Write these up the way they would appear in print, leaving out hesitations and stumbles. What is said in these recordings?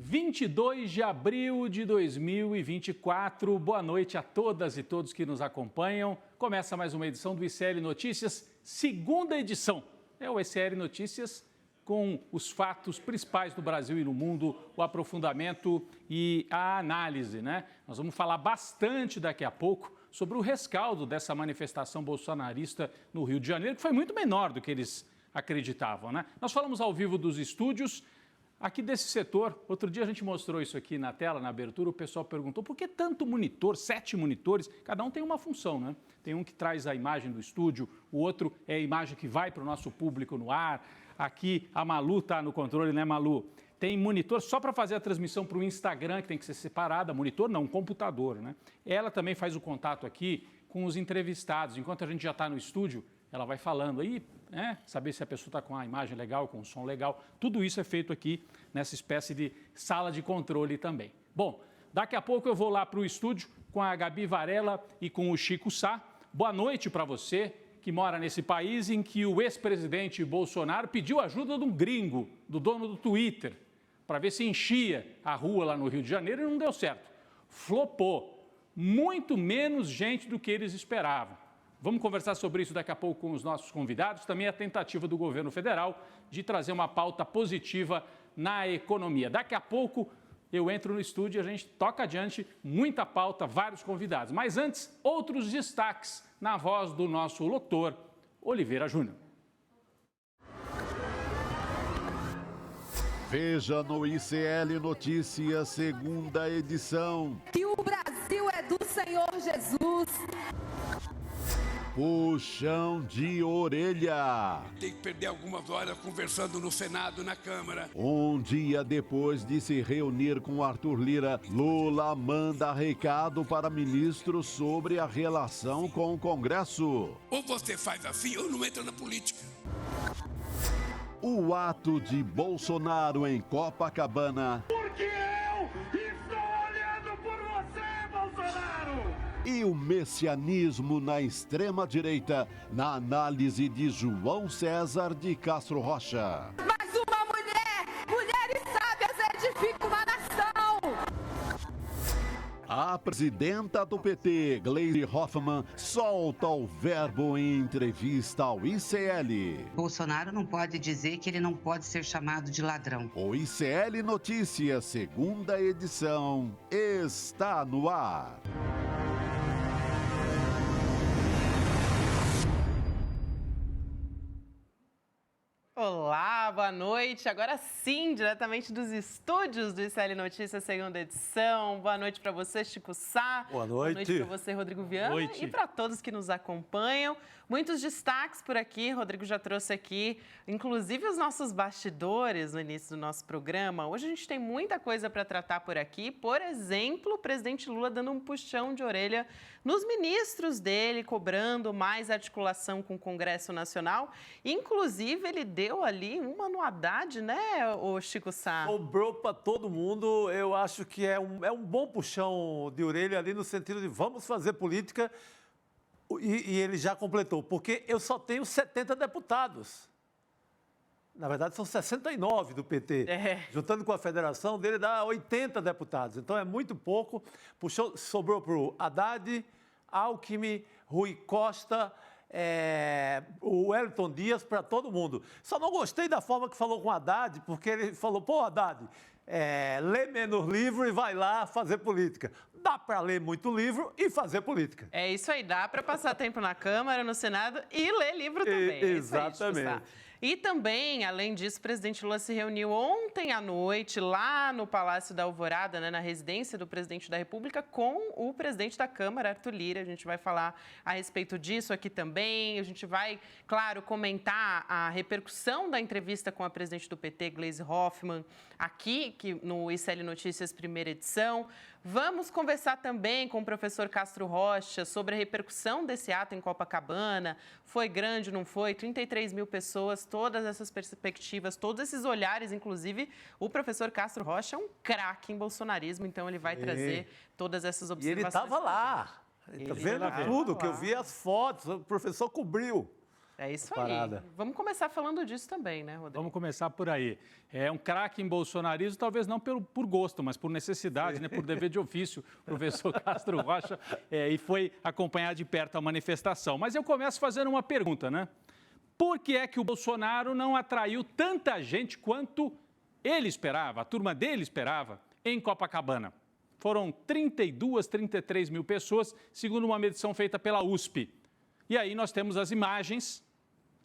22 de abril de 2024. Boa noite a todas e todos que nos acompanham. Começa mais uma edição do ICL Notícias, segunda edição. É o ICL Notícias com os fatos principais do Brasil e no mundo, o aprofundamento e a análise, né? Nós vamos falar bastante daqui a pouco sobre o rescaldo dessa manifestação bolsonarista no Rio de Janeiro, que foi muito menor do que eles acreditavam, né? Nós falamos ao vivo dos estúdios aqui desse setor. Outro dia a gente mostrou isso aqui na tela, na abertura, o pessoal perguntou por que tanto monitor, 7 monitores, cada um tem uma função, né? Tem um que traz a imagem do estúdio, o outro é a imagem que vai para o nosso público no ar. Aqui a Malu está no controle, né, Malu? Tem monitor só para fazer a transmissão para o Instagram, que tem que ser separada, monitor não, um computador, né? Ela também faz o contato aqui com os entrevistados. Enquanto a gente já está no estúdio, ela vai falando aí, né? Saber se a pessoa está com a imagem legal, com o som legal. Tudo isso é feito aqui nessa espécie de sala de controle também. Bom, daqui a pouco eu vou lá para o estúdio com a Gabi Varela e com o Chico Sá. Boa noite para você que mora nesse país em que o ex-presidente Bolsonaro pediu ajuda de um gringo, do dono do Twitter, para ver se enchia a rua lá no Rio de Janeiro e não deu certo. Flopou. Muito menos gente do que eles esperavam. Vamos conversar sobre isso daqui a pouco com os nossos convidados. Também a tentativa do governo federal de trazer uma pauta positiva na economia. Daqui a pouco eu entro no estúdio e a gente toca adiante, muita pauta, vários convidados. Mas antes, outros destaques na voz do nosso locutor, Oliveira Júnior. Veja no ICL Notícias, segunda edição. Que o Brasil é do Senhor Jesus. Puxão de orelha. Tem que perder algumas horas conversando no Senado, na Câmara. Um dia depois de se reunir com Arthur Lira, Lula manda recado para ministros sobre a relação com o Congresso. Ou você faz assim ou não entra na política. O ato de Bolsonaro em Copacabana. Porque eu estou olhando por você, Bolsonaro! E o messianismo na extrema-direita, na análise de João César de Castro Rocha. Mas uma mulheres sábias edificam uma nação. A presidenta do PT, Gleisi Hoffmann, solta o verbo em entrevista ao ICL. Bolsonaro não pode dizer que ele não pode ser chamado de ladrão. O ICL Notícias, segunda edição, está no ar. Olá, boa noite. Agora sim, diretamente dos estúdios do ICL Notícias, segunda edição. Boa noite para você, Chico Sá. Boa noite. Boa noite para você, Rodrigo Viana. Boa noite. E para todos que nos acompanham. Muitos destaques por aqui. Rodrigo já trouxe aqui, inclusive os nossos bastidores no início do nosso programa. Hoje a gente tem muita coisa para tratar por aqui. Por exemplo, o presidente Lula dando um puxão de orelha nos ministros dele, cobrando mais articulação com o Congresso Nacional. Inclusive, ele deu ali uma no Haddad, né, o Chico Sá? Sobrou para todo mundo. Eu acho que é um bom puxão de orelha ali no sentido de vamos fazer política. E ele já completou, porque eu só tenho 70 deputados. Na verdade, são 69 do PT. Juntando com a federação dele, dá 80 deputados. Então, é muito pouco. Puxou, sobrou para o Haddad, Alckmin, Rui Costa, o Wellington Dias, para todo mundo. Só não gostei da forma que falou com o Haddad, porque ele falou, pô, Haddad, lê menos livro e vai lá fazer política. Dá para ler muito livro e fazer política. É isso aí, dá para passar tempo na Câmara, no Senado e ler livro também. Exatamente. E também, além disso, o presidente Lula se reuniu ontem à noite lá no Palácio da Alvorada, né, na residência do presidente da República, com o presidente da Câmara, Arthur Lira. A gente vai falar a respeito disso aqui também. A gente vai, claro, comentar a repercussão da entrevista com a presidente do PT, Gleisi Hoffmann, aqui no ICL Notícias, primeira edição. Vamos conversar também com o professor Castro Rocha sobre a repercussão desse ato em Copacabana. Foi grande, não foi? 33 mil pessoas, todas essas perspectivas, todos esses olhares, inclusive o professor Castro Rocha é um craque em bolsonarismo, então ele vai trazer todas essas observações. E ele estava lá, ele tá vendo tudo, que eu vi as fotos, o professor cobriu. É isso Parada. aí. Vamos começar falando disso também, né, Rodrigo? Vamos começar por aí. É um craque em bolsonarismo, talvez não por gosto, mas por necessidade, né, por dever de ofício, o professor Castro Rocha, e foi acompanhar de perto a manifestação. Mas eu começo fazendo uma pergunta, né? Por que é que o Bolsonaro não atraiu tanta gente quanto ele esperava, a turma dele esperava, em Copacabana? Foram 32, 33 mil pessoas, segundo uma medição feita pela USP. E aí nós temos as imagens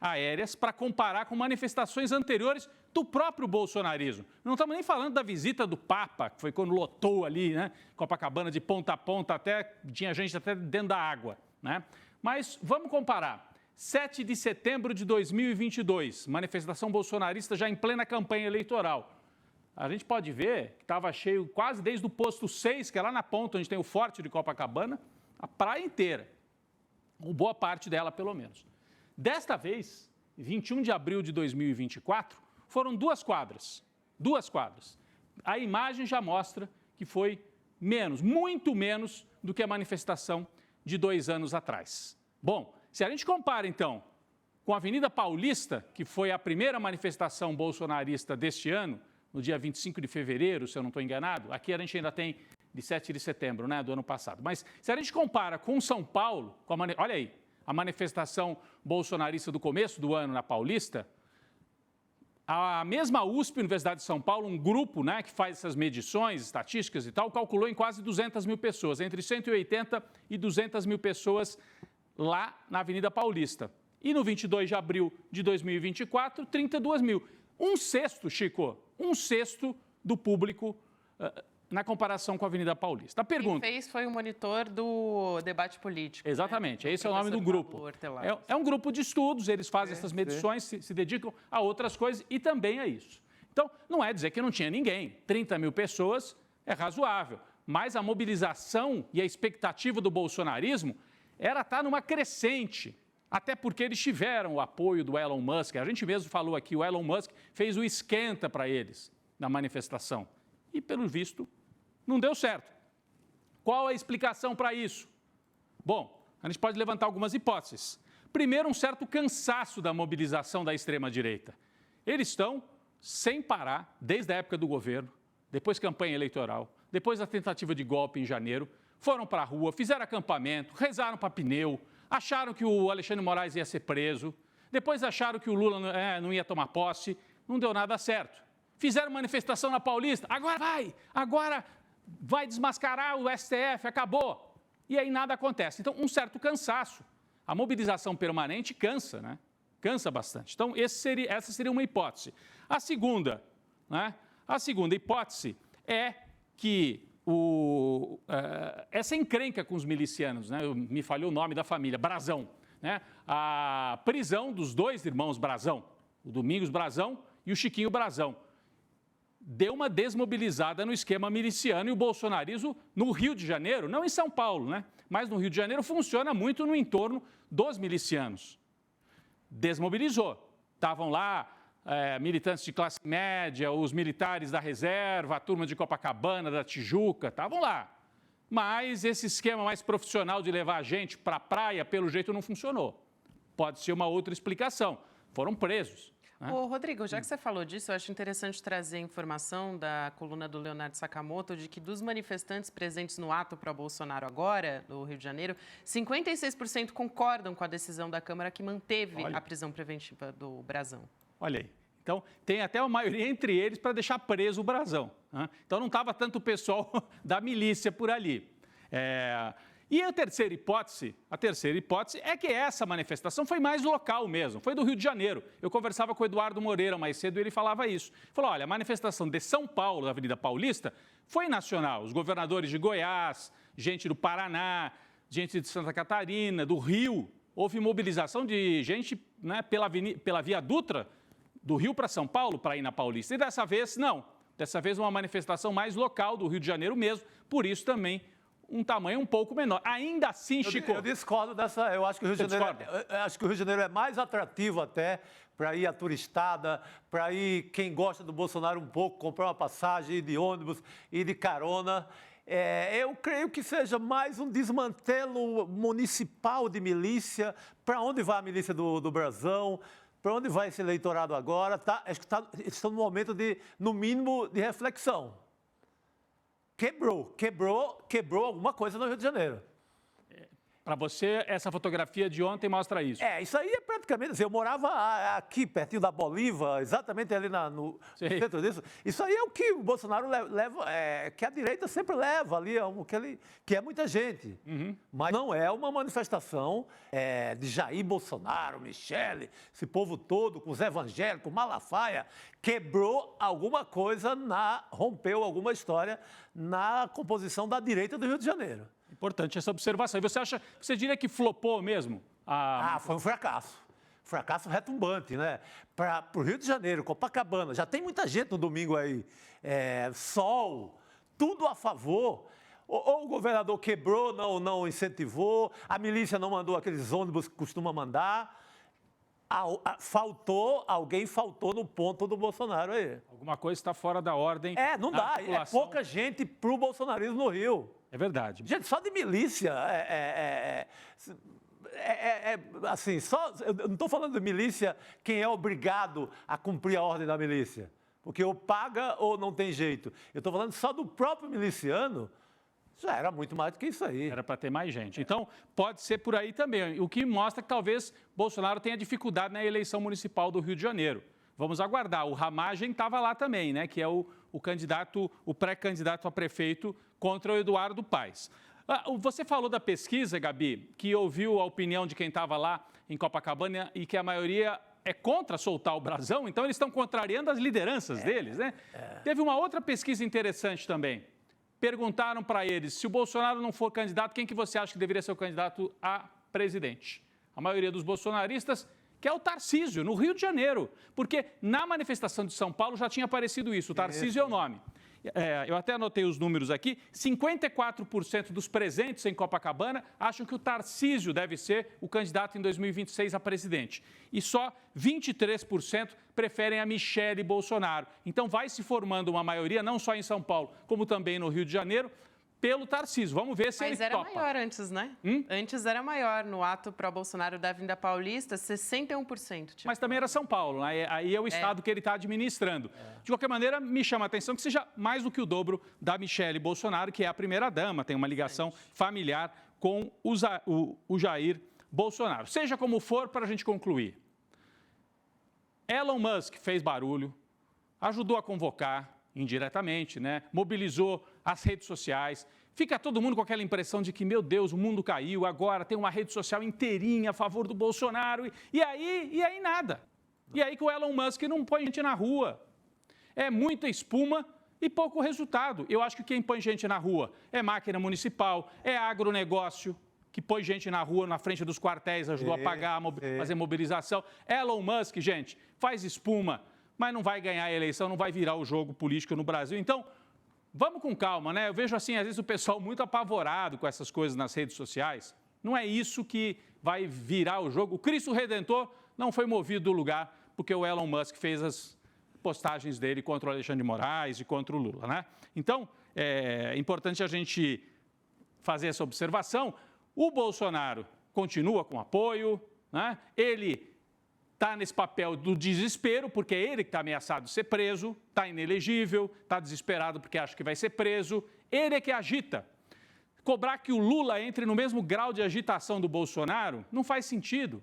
aéreas para comparar com manifestações anteriores do próprio bolsonarismo. Não estamos nem falando da visita do Papa, que foi quando lotou ali, né, Copacabana de ponta a ponta, até tinha gente até dentro da água, né? Mas vamos comparar. 7 de setembro de 2022, manifestação bolsonarista já em plena campanha eleitoral. A gente pode ver que estava cheio quase desde o posto 6, que é lá na ponta, onde tem o Forte de Copacabana, a praia inteira, ou boa parte dela pelo menos. Desta vez, 21 de abril de 2024, foram 2 quadras. 2 quadras. A imagem já mostra que foi menos, muito menos do que a manifestação de 2 anos atrás. Bom, se a gente compara, então, com a Avenida Paulista, que foi a primeira manifestação bolsonarista deste ano, no dia 25 de fevereiro, se eu não estou enganado, aqui a gente ainda tem de 7 de setembro, né, do ano passado. Mas se a gente compara com São Paulo, olha aí, a manifestação bolsonarista do começo do ano na Paulista, a mesma USP, Universidade de São Paulo, um grupo, né, que faz essas medições, estatísticas e tal, calculou em quase 200 mil pessoas, entre 180 e 200 mil pessoas lá na Avenida Paulista. E no 22 de abril de 2024, 32 mil. 1/6, Chico, 1/6 do público na comparação com a Avenida Paulista. A pergunta... Quem fez foi o monitor do debate político. Exatamente, né? Esse é o nome do grupo. É um grupo de estudos, eles fazem essas medições, se dedicam a outras coisas e também a isso. Então, não é dizer que não tinha ninguém. 30 mil pessoas é razoável, mas a mobilização e a expectativa do bolsonarismo era estar numa crescente, até porque eles tiveram o apoio do Elon Musk. A gente mesmo falou aqui, o Elon Musk fez o esquenta para eles na manifestação. E, pelo visto, não deu certo. Qual a explicação para isso? Bom, a gente pode levantar algumas hipóteses. Primeiro, um certo cansaço da mobilização da extrema-direita. Eles estão sem parar, desde a época do governo, depois campanha eleitoral, depois da tentativa de golpe em janeiro, foram para a rua, fizeram acampamento, rezaram para pneu, acharam que o Alexandre de Moraes ia ser preso, depois acharam que o Lula não ia tomar posse, não deu nada certo. Fizeram manifestação na Paulista, agora vai desmascarar o STF, acabou. E aí nada acontece. Então, um certo cansaço. A mobilização permanente cansa, né? Cansa bastante. Então, essa seria uma hipótese. A segunda hipótese é que essa encrenca com os milicianos, né? Me falhou o nome da família, Brazão, né? A prisão dos 2 irmãos Brazão, o Domingos Brazão e o Chiquinho Brazão, deu uma desmobilizada no esquema miliciano e o bolsonarismo no Rio de Janeiro, não em São Paulo, né? Mas no Rio de Janeiro funciona muito no entorno dos milicianos. Desmobilizou. Estavam lá militantes de classe média, os militares da reserva, a turma de Copacabana, da Tijuca, estavam lá. Mas esse esquema mais profissional de levar a gente para a praia, pelo jeito, não funcionou. Pode ser uma outra explicação. Foram presos. Ô, Rodrigo, já que você falou disso, eu acho interessante trazer a informação da coluna do Leonardo Sakamoto de que dos manifestantes presentes no ato para Bolsonaro agora, no Rio de Janeiro, 56% concordam com a decisão da Câmara que manteve a prisão preventiva do Brazão. Olha aí. Então, tem até uma maioria entre eles para deixar preso o Brazão. Né? Então, não estava tanto o pessoal da milícia por ali. E a terceira hipótese é que essa manifestação foi mais local mesmo, foi do Rio de Janeiro. Eu conversava com o Eduardo Moreira mais cedo e ele falava isso. Falou, olha, a manifestação de São Paulo, da Avenida Paulista, foi nacional. Os governadores de Goiás, gente do Paraná, gente de Santa Catarina, do Rio. Houve mobilização de gente, né, pela Via Dutra, do Rio para São Paulo, para ir na Paulista. E dessa vez, não. Dessa vez, uma manifestação mais local do Rio de Janeiro mesmo, por isso também um tamanho um pouco menor. Ainda assim, Chico... Eu discordo dessa... Eu acho que o Rio de Janeiro é mais atrativo até para ir a turistada, para ir quem gosta do Bolsonaro um pouco, comprar uma passagem, ir de ônibus, ir de carona. Eu creio que seja mais um desmantelo municipal de milícia. Para onde vai a milícia do Brasão? Para onde vai esse eleitorado agora? Acho que eles estão no momento no mínimo, de reflexão. Quebrou alguma coisa no Rio de Janeiro. Para você, essa fotografia de ontem mostra isso? Isso aí é praticamente assim, eu morava aqui, pertinho da Bolívar, exatamente ali no centro disso. Isso aí é o que o Bolsonaro leva, que a direita sempre leva ali, que é muita gente. Mas não é uma manifestação de Jair Bolsonaro, Michele, esse povo todo, com os evangélicos, Malafaia, quebrou alguma coisa, rompeu alguma história na composição da direita do Rio de Janeiro. Importante essa observação. E você diria que flopou mesmo? Foi um fracasso. Fracasso retumbante, né? Para o Rio de Janeiro, Copacabana, já tem muita gente no domingo aí. Sol, tudo a favor. Ou o governador quebrou, não incentivou, a milícia não mandou aqueles ônibus que costuma mandar. Alguém faltou no ponto do Bolsonaro aí. Alguma coisa está fora da ordem. Não dá. É pouca gente para o bolsonarismo no Rio. É verdade. Gente, só de milícia, assim, eu não estou falando de milícia quem é obrigado a cumprir a ordem da milícia, porque ou paga ou não tem jeito. Eu estou falando só do próprio miliciano, já era muito mais do que isso aí. Era para ter mais gente. Então, pode ser por aí também, o que mostra que talvez Bolsonaro tenha dificuldade na eleição municipal do Rio de Janeiro. Vamos aguardar. O Ramagem estava lá também, né? Que é o pré-candidato a prefeito contra o Eduardo Paes. Você falou da pesquisa, Gabi, que ouviu a opinião de quem estava lá em Copacabana e que a maioria é contra soltar o brasão, então eles estão contrariando as lideranças deles, né? Teve uma outra pesquisa interessante também. Perguntaram para eles, se o Bolsonaro não for candidato, quem que você acha que deveria ser o candidato a presidente? A maioria dos bolsonaristas quer o Tarcísio, no Rio de Janeiro, porque na manifestação de São Paulo já tinha aparecido isso, o Tarcísio é o nome. Eu até anotei os números aqui, 54% dos presentes em Copacabana acham que o Tarcísio deve ser o candidato em 2026 a presidente. E só 23% preferem a Michele Bolsonaro. Então vai se formando uma maioria, não só em São Paulo, como também no Rio de Janeiro, pelo Tarcísio. Vamos ver se ele topa. Mas era maior antes, né? Antes era maior. No ato pró-Bolsonaro da Avenida Paulista, 61%. Tipo. Mas também era São Paulo, né? Aí é o estado que ele está administrando. De qualquer maneira, me chama a atenção que seja mais do que o dobro da Michele Bolsonaro, que é a primeira-dama, tem uma ligação familiar com o Jair Bolsonaro. Seja como for, para a gente concluir. Elon Musk fez barulho, ajudou a convocar indiretamente, né? Mobilizou as redes sociais. Fica todo mundo com aquela impressão de que, meu Deus, o mundo caiu, agora tem uma rede social inteirinha a favor do Bolsonaro. E aí nada. E aí que o Elon Musk não põe gente na rua. É muita espuma e pouco resultado. Eu acho que quem põe gente na rua é máquina municipal, é agronegócio, que põe gente na rua, na frente dos quartéis, ajudou a pagar, fazer mobilização. Elon Musk, gente, faz espuma, mas não vai ganhar a eleição, não vai virar o jogo político no Brasil. Então, vamos com calma, né? Eu vejo assim, às vezes o pessoal muito apavorado com essas coisas nas redes sociais. Não é isso que vai virar o jogo. O Cristo Redentor não foi movido do lugar porque o Elon Musk fez as postagens dele contra o Alexandre de Moraes e contra o Lula, né? Então, é importante a gente fazer essa observação. O Bolsonaro continua com apoio, né? Ele está nesse papel do desespero, porque é ele que está ameaçado de ser preso, está inelegível, está desesperado porque acha que vai ser preso. Ele é que agita. Cobrar que o Lula entre no mesmo grau de agitação do Bolsonaro não faz sentido.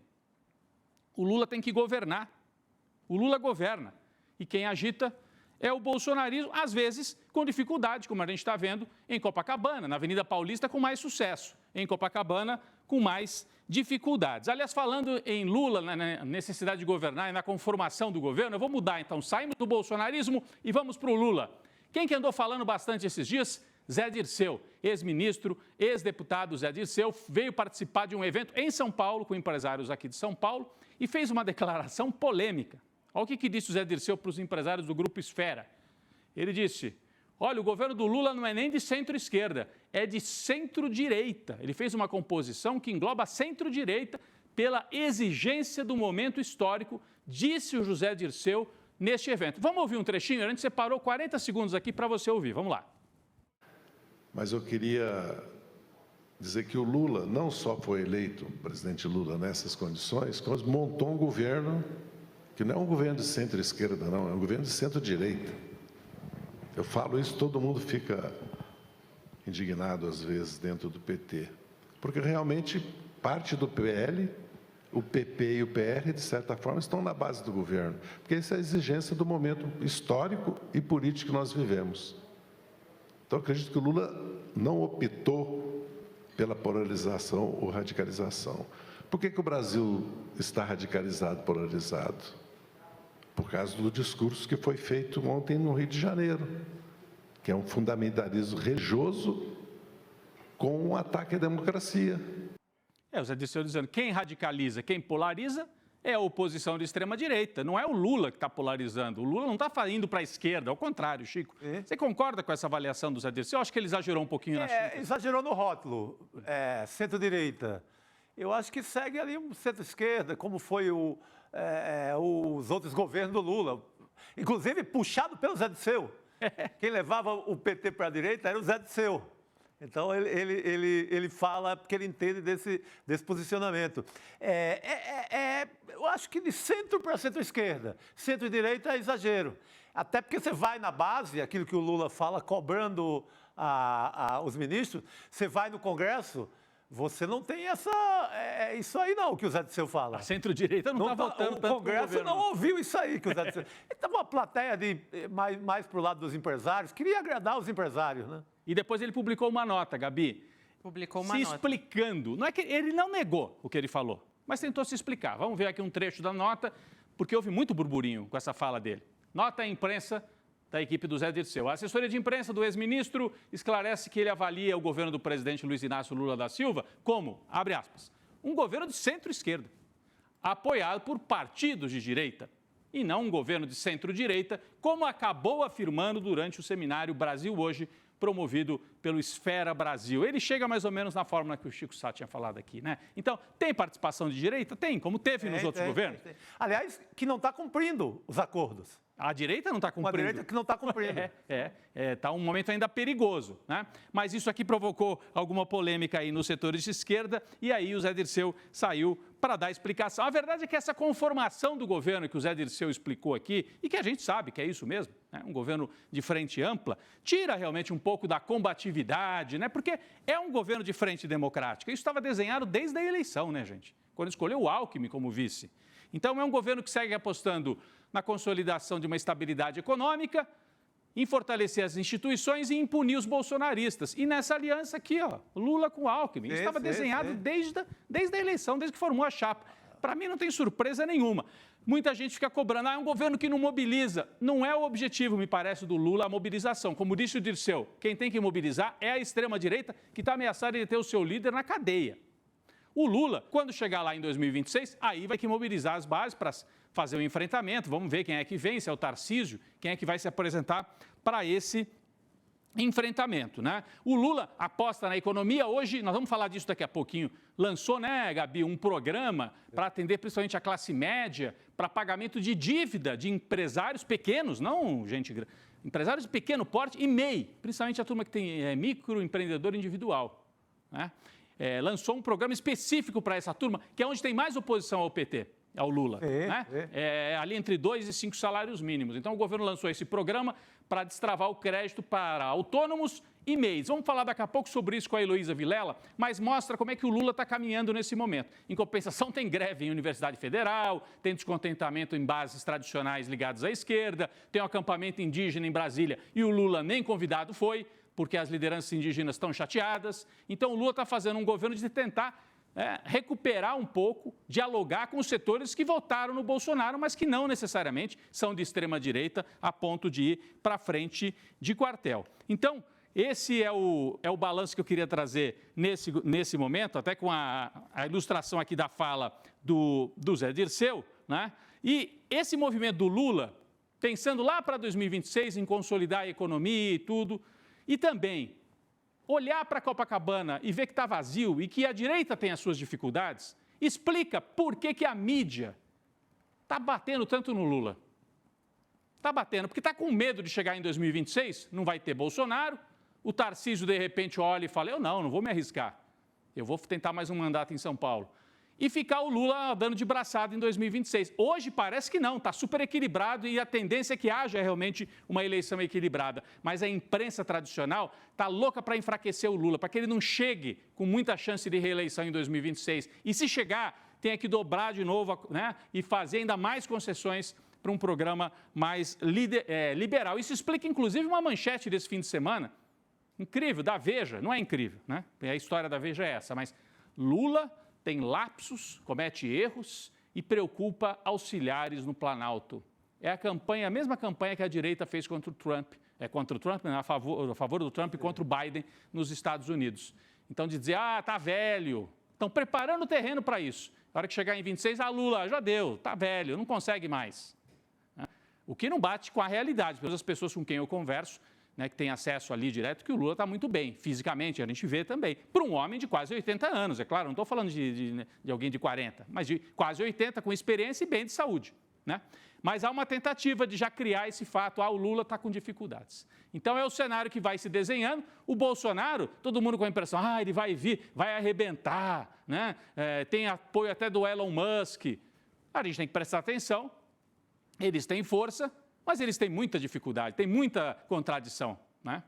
O Lula tem que governar. O Lula governa. E quem agita é o bolsonarismo, às vezes com dificuldade, como a gente está vendo em Copacabana, na Avenida Paulista com mais sucesso, em Copacabana com mais dificuldades. Aliás, falando em Lula, na necessidade de governar e na conformação do governo, eu vou mudar então, saímos do bolsonarismo e vamos para o Lula. Quem que andou falando bastante esses dias? Zé Dirceu, ex-ministro, ex-deputado Zé Dirceu, veio participar de um evento em São Paulo, com empresários aqui de São Paulo, e fez uma declaração polêmica. Olha o que disse o Zé Dirceu para os empresários do Grupo Esfera. Ele disse, olha, o governo do Lula não é nem de centro-esquerda, é de centro-direita. Ele fez uma composição que engloba a centro-direita pela exigência do momento histórico, disse o José Dirceu neste evento. Vamos ouvir um trechinho? A gente separou 40 segundos aqui para você ouvir. Vamos lá. Mas eu queria dizer que o Lula não só foi eleito, o presidente Lula, nessas condições, mas montou um governo que não é um governo de centro-esquerda, não, é um governo de centro-direita. Eu falo isso, todo mundo fica indignado, às vezes, dentro do PT, porque realmente parte do PL, o PP e o PR, de certa forma, estão na base do governo, porque essa é a exigência do momento histórico e político que nós vivemos. Então, acredito que o Lula não optou pela polarização ou radicalização. Por que o Brasil está radicalizado, polarizado? Por causa do discurso que foi feito ontem no Rio de Janeiro, que é um fundamentalismo religioso com um ataque à democracia. O Zé Dirceu dizendo, quem radicaliza, quem polariza é a oposição de extrema-direita. Não é o Lula que está polarizando. O Lula não está indo para a esquerda, ao contrário, Chico. Você concorda com essa avaliação do Zé Dirceu? Eu acho que ele exagerou um pouquinho na Chico. Exagerou no rótulo, centro-direita. Eu acho que segue ali um centro-esquerda, como foi os outros governos do Lula. Inclusive, puxado pelo Zé Dirceu. Quem levava o PT para a direita era o Zé Dirceu. Então, ele fala porque ele entende desse posicionamento. Eu acho que de centro para centro-esquerda, centro-direita é exagero. Até porque você vai na base, aquilo que o Lula fala, cobrando os ministros, você vai no Congresso, você não tem isso aí não, que o Zé Dirceu fala. A centro-direita não está votando tanto. O Congresso não ouviu isso aí que o Zé Dirceu... Estava uma plateia mais para o lado dos empresários, queria agradar os empresários, né? E depois ele publicou uma nota, Gabi. Publicou uma nota. Se explicando. Não é que ele não negou o que ele falou, mas tentou se explicar. Vamos ver aqui um trecho da nota, porque houve muito burburinho com essa fala dele. Nota à imprensa da equipe do Zé Dirceu. A assessoria de imprensa do ex-ministro esclarece que ele avalia o governo do presidente Luiz Inácio Lula da Silva como, abre aspas, um governo de centro-esquerda, apoiado por partidos de direita, e não um governo de centro-direita, como acabou afirmando durante o seminário Brasil Hoje, promovido pelo Esfera Brasil. Ele chega mais ou menos na fórmula que o Chico Sá tinha falado aqui, né? Então, tem participação de direita? Tem, como teve nos outros governos. Tem. Aliás, que não está cumprindo os acordos. A direita não está cumprindo. A direita que não está cumprindo. Está um momento ainda perigoso, né? Mas isso aqui provocou alguma polêmica aí nos setores de esquerda e aí o Zé Dirceu saiu para dar explicação. A verdade é que essa conformação do governo que o Zé Dirceu explicou aqui, e que a gente sabe que é isso mesmo, né? Um governo de frente ampla, tira realmente um pouco da combatividade, né? Porque é um governo de frente democrática. Isso estava desenhado desde a eleição, né, gente? Quando escolheu o Alckmin como vice. Então, é um governo que segue apostando na consolidação de uma estabilidade econômica, em fortalecer as instituições e em punir os bolsonaristas. E nessa aliança aqui, ó, Lula com Alckmin. Isso estava desenhado desde a eleição, desde que formou a chapa. Para mim, não tem surpresa nenhuma. Muita gente fica cobrando, é um governo que não mobiliza. Não é o objetivo, me parece, do Lula a mobilização. Como disse o Dirceu, quem tem que mobilizar é a extrema-direita, que está ameaçada de ter o seu líder na cadeia. O Lula, quando chegar lá em 2026, aí vai que mobilizar as bases para fazer o enfrentamento. Vamos ver quem é que vem, se é o Tarcísio, quem é que vai se apresentar para esse enfrentamento, né? O Lula aposta na economia. Hoje, nós vamos falar disso daqui a pouquinho, lançou, né, Gabi, um programa para atender principalmente a classe média, para pagamento de dívida de empresários pequenos, não gente grande, empresários de pequeno porte e MEI, principalmente a turma que tem microempreendedor individual, né? Lançou um programa específico para essa turma, que é onde tem mais oposição ao PT, ao Lula, né? Ali entre 2 e 5 salários mínimos. Então, o governo lançou esse programa para destravar o crédito para autônomos e MEIs. Vamos falar daqui a pouco sobre isso com a Heloísa Vilela, mas mostra como é que o Lula está caminhando nesse momento. Em compensação, tem greve em Universidade Federal, tem descontentamento em bases tradicionais ligadas à esquerda, tem um acampamento indígena em Brasília e o Lula nem convidado foi, porque as lideranças indígenas estão chateadas. Então, o Lula está fazendo um governo de tentar recuperar um pouco, dialogar com os setores que votaram no Bolsonaro, mas que não necessariamente são de extrema-direita a ponto de ir para frente de quartel. Então, esse é o balanço que eu queria trazer nesse momento, até com a ilustração aqui da fala do Zé Dirceu, né? E esse movimento do Lula, pensando lá para 2026 em consolidar a economia e tudo, e também olhar para Copacabana e ver que está vazio e que a direita tem as suas dificuldades, explica por que a mídia está batendo tanto no Lula. Está batendo, porque está com medo de chegar em 2026, não vai ter Bolsonaro, O Tarcísio, de repente, olha e fala, eu não vou me arriscar. Eu vou tentar mais um mandato em São Paulo. E ficar o Lula dando de braçada em 2026. Hoje parece que não, está super equilibrado e a tendência é que haja realmente uma eleição equilibrada. Mas a imprensa tradicional está louca para enfraquecer o Lula, para que ele não chegue com muita chance de reeleição em 2026. E se chegar, tenha que dobrar de novo, né, e fazer ainda mais concessões para um programa mais liberal. Isso explica, inclusive, uma manchete desse fim de semana, incrível, da Veja. Não é incrível, né? A história da Veja é essa, mas Lula tem lapsos, comete erros e preocupa auxiliares no Planalto. É a mesma campanha que a direita fez contra o Trump, a favor do Trump contra o Biden nos Estados Unidos. Então, de dizer, tá velho, estão preparando o terreno para isso. Na hora que chegar em 26, Lula, já deu, tá velho, não consegue mais. O que não bate com a realidade, porque as pessoas com quem eu converso, né, que tem acesso ali direto, que o Lula está muito bem, fisicamente, a gente vê também. Para um homem de quase 80 anos, é claro, não estou falando de alguém de 40, mas de quase 80, com experiência e bem de saúde. Né? Mas há uma tentativa de já criar esse fato, o Lula está com dificuldades. Então é o cenário que vai se desenhando. O Bolsonaro, todo mundo com a impressão, ele vai vir, vai arrebentar, né? Tem apoio até do Elon Musk. A gente tem que prestar atenção, eles têm força, mas eles têm muita dificuldade, tem muita contradição, né?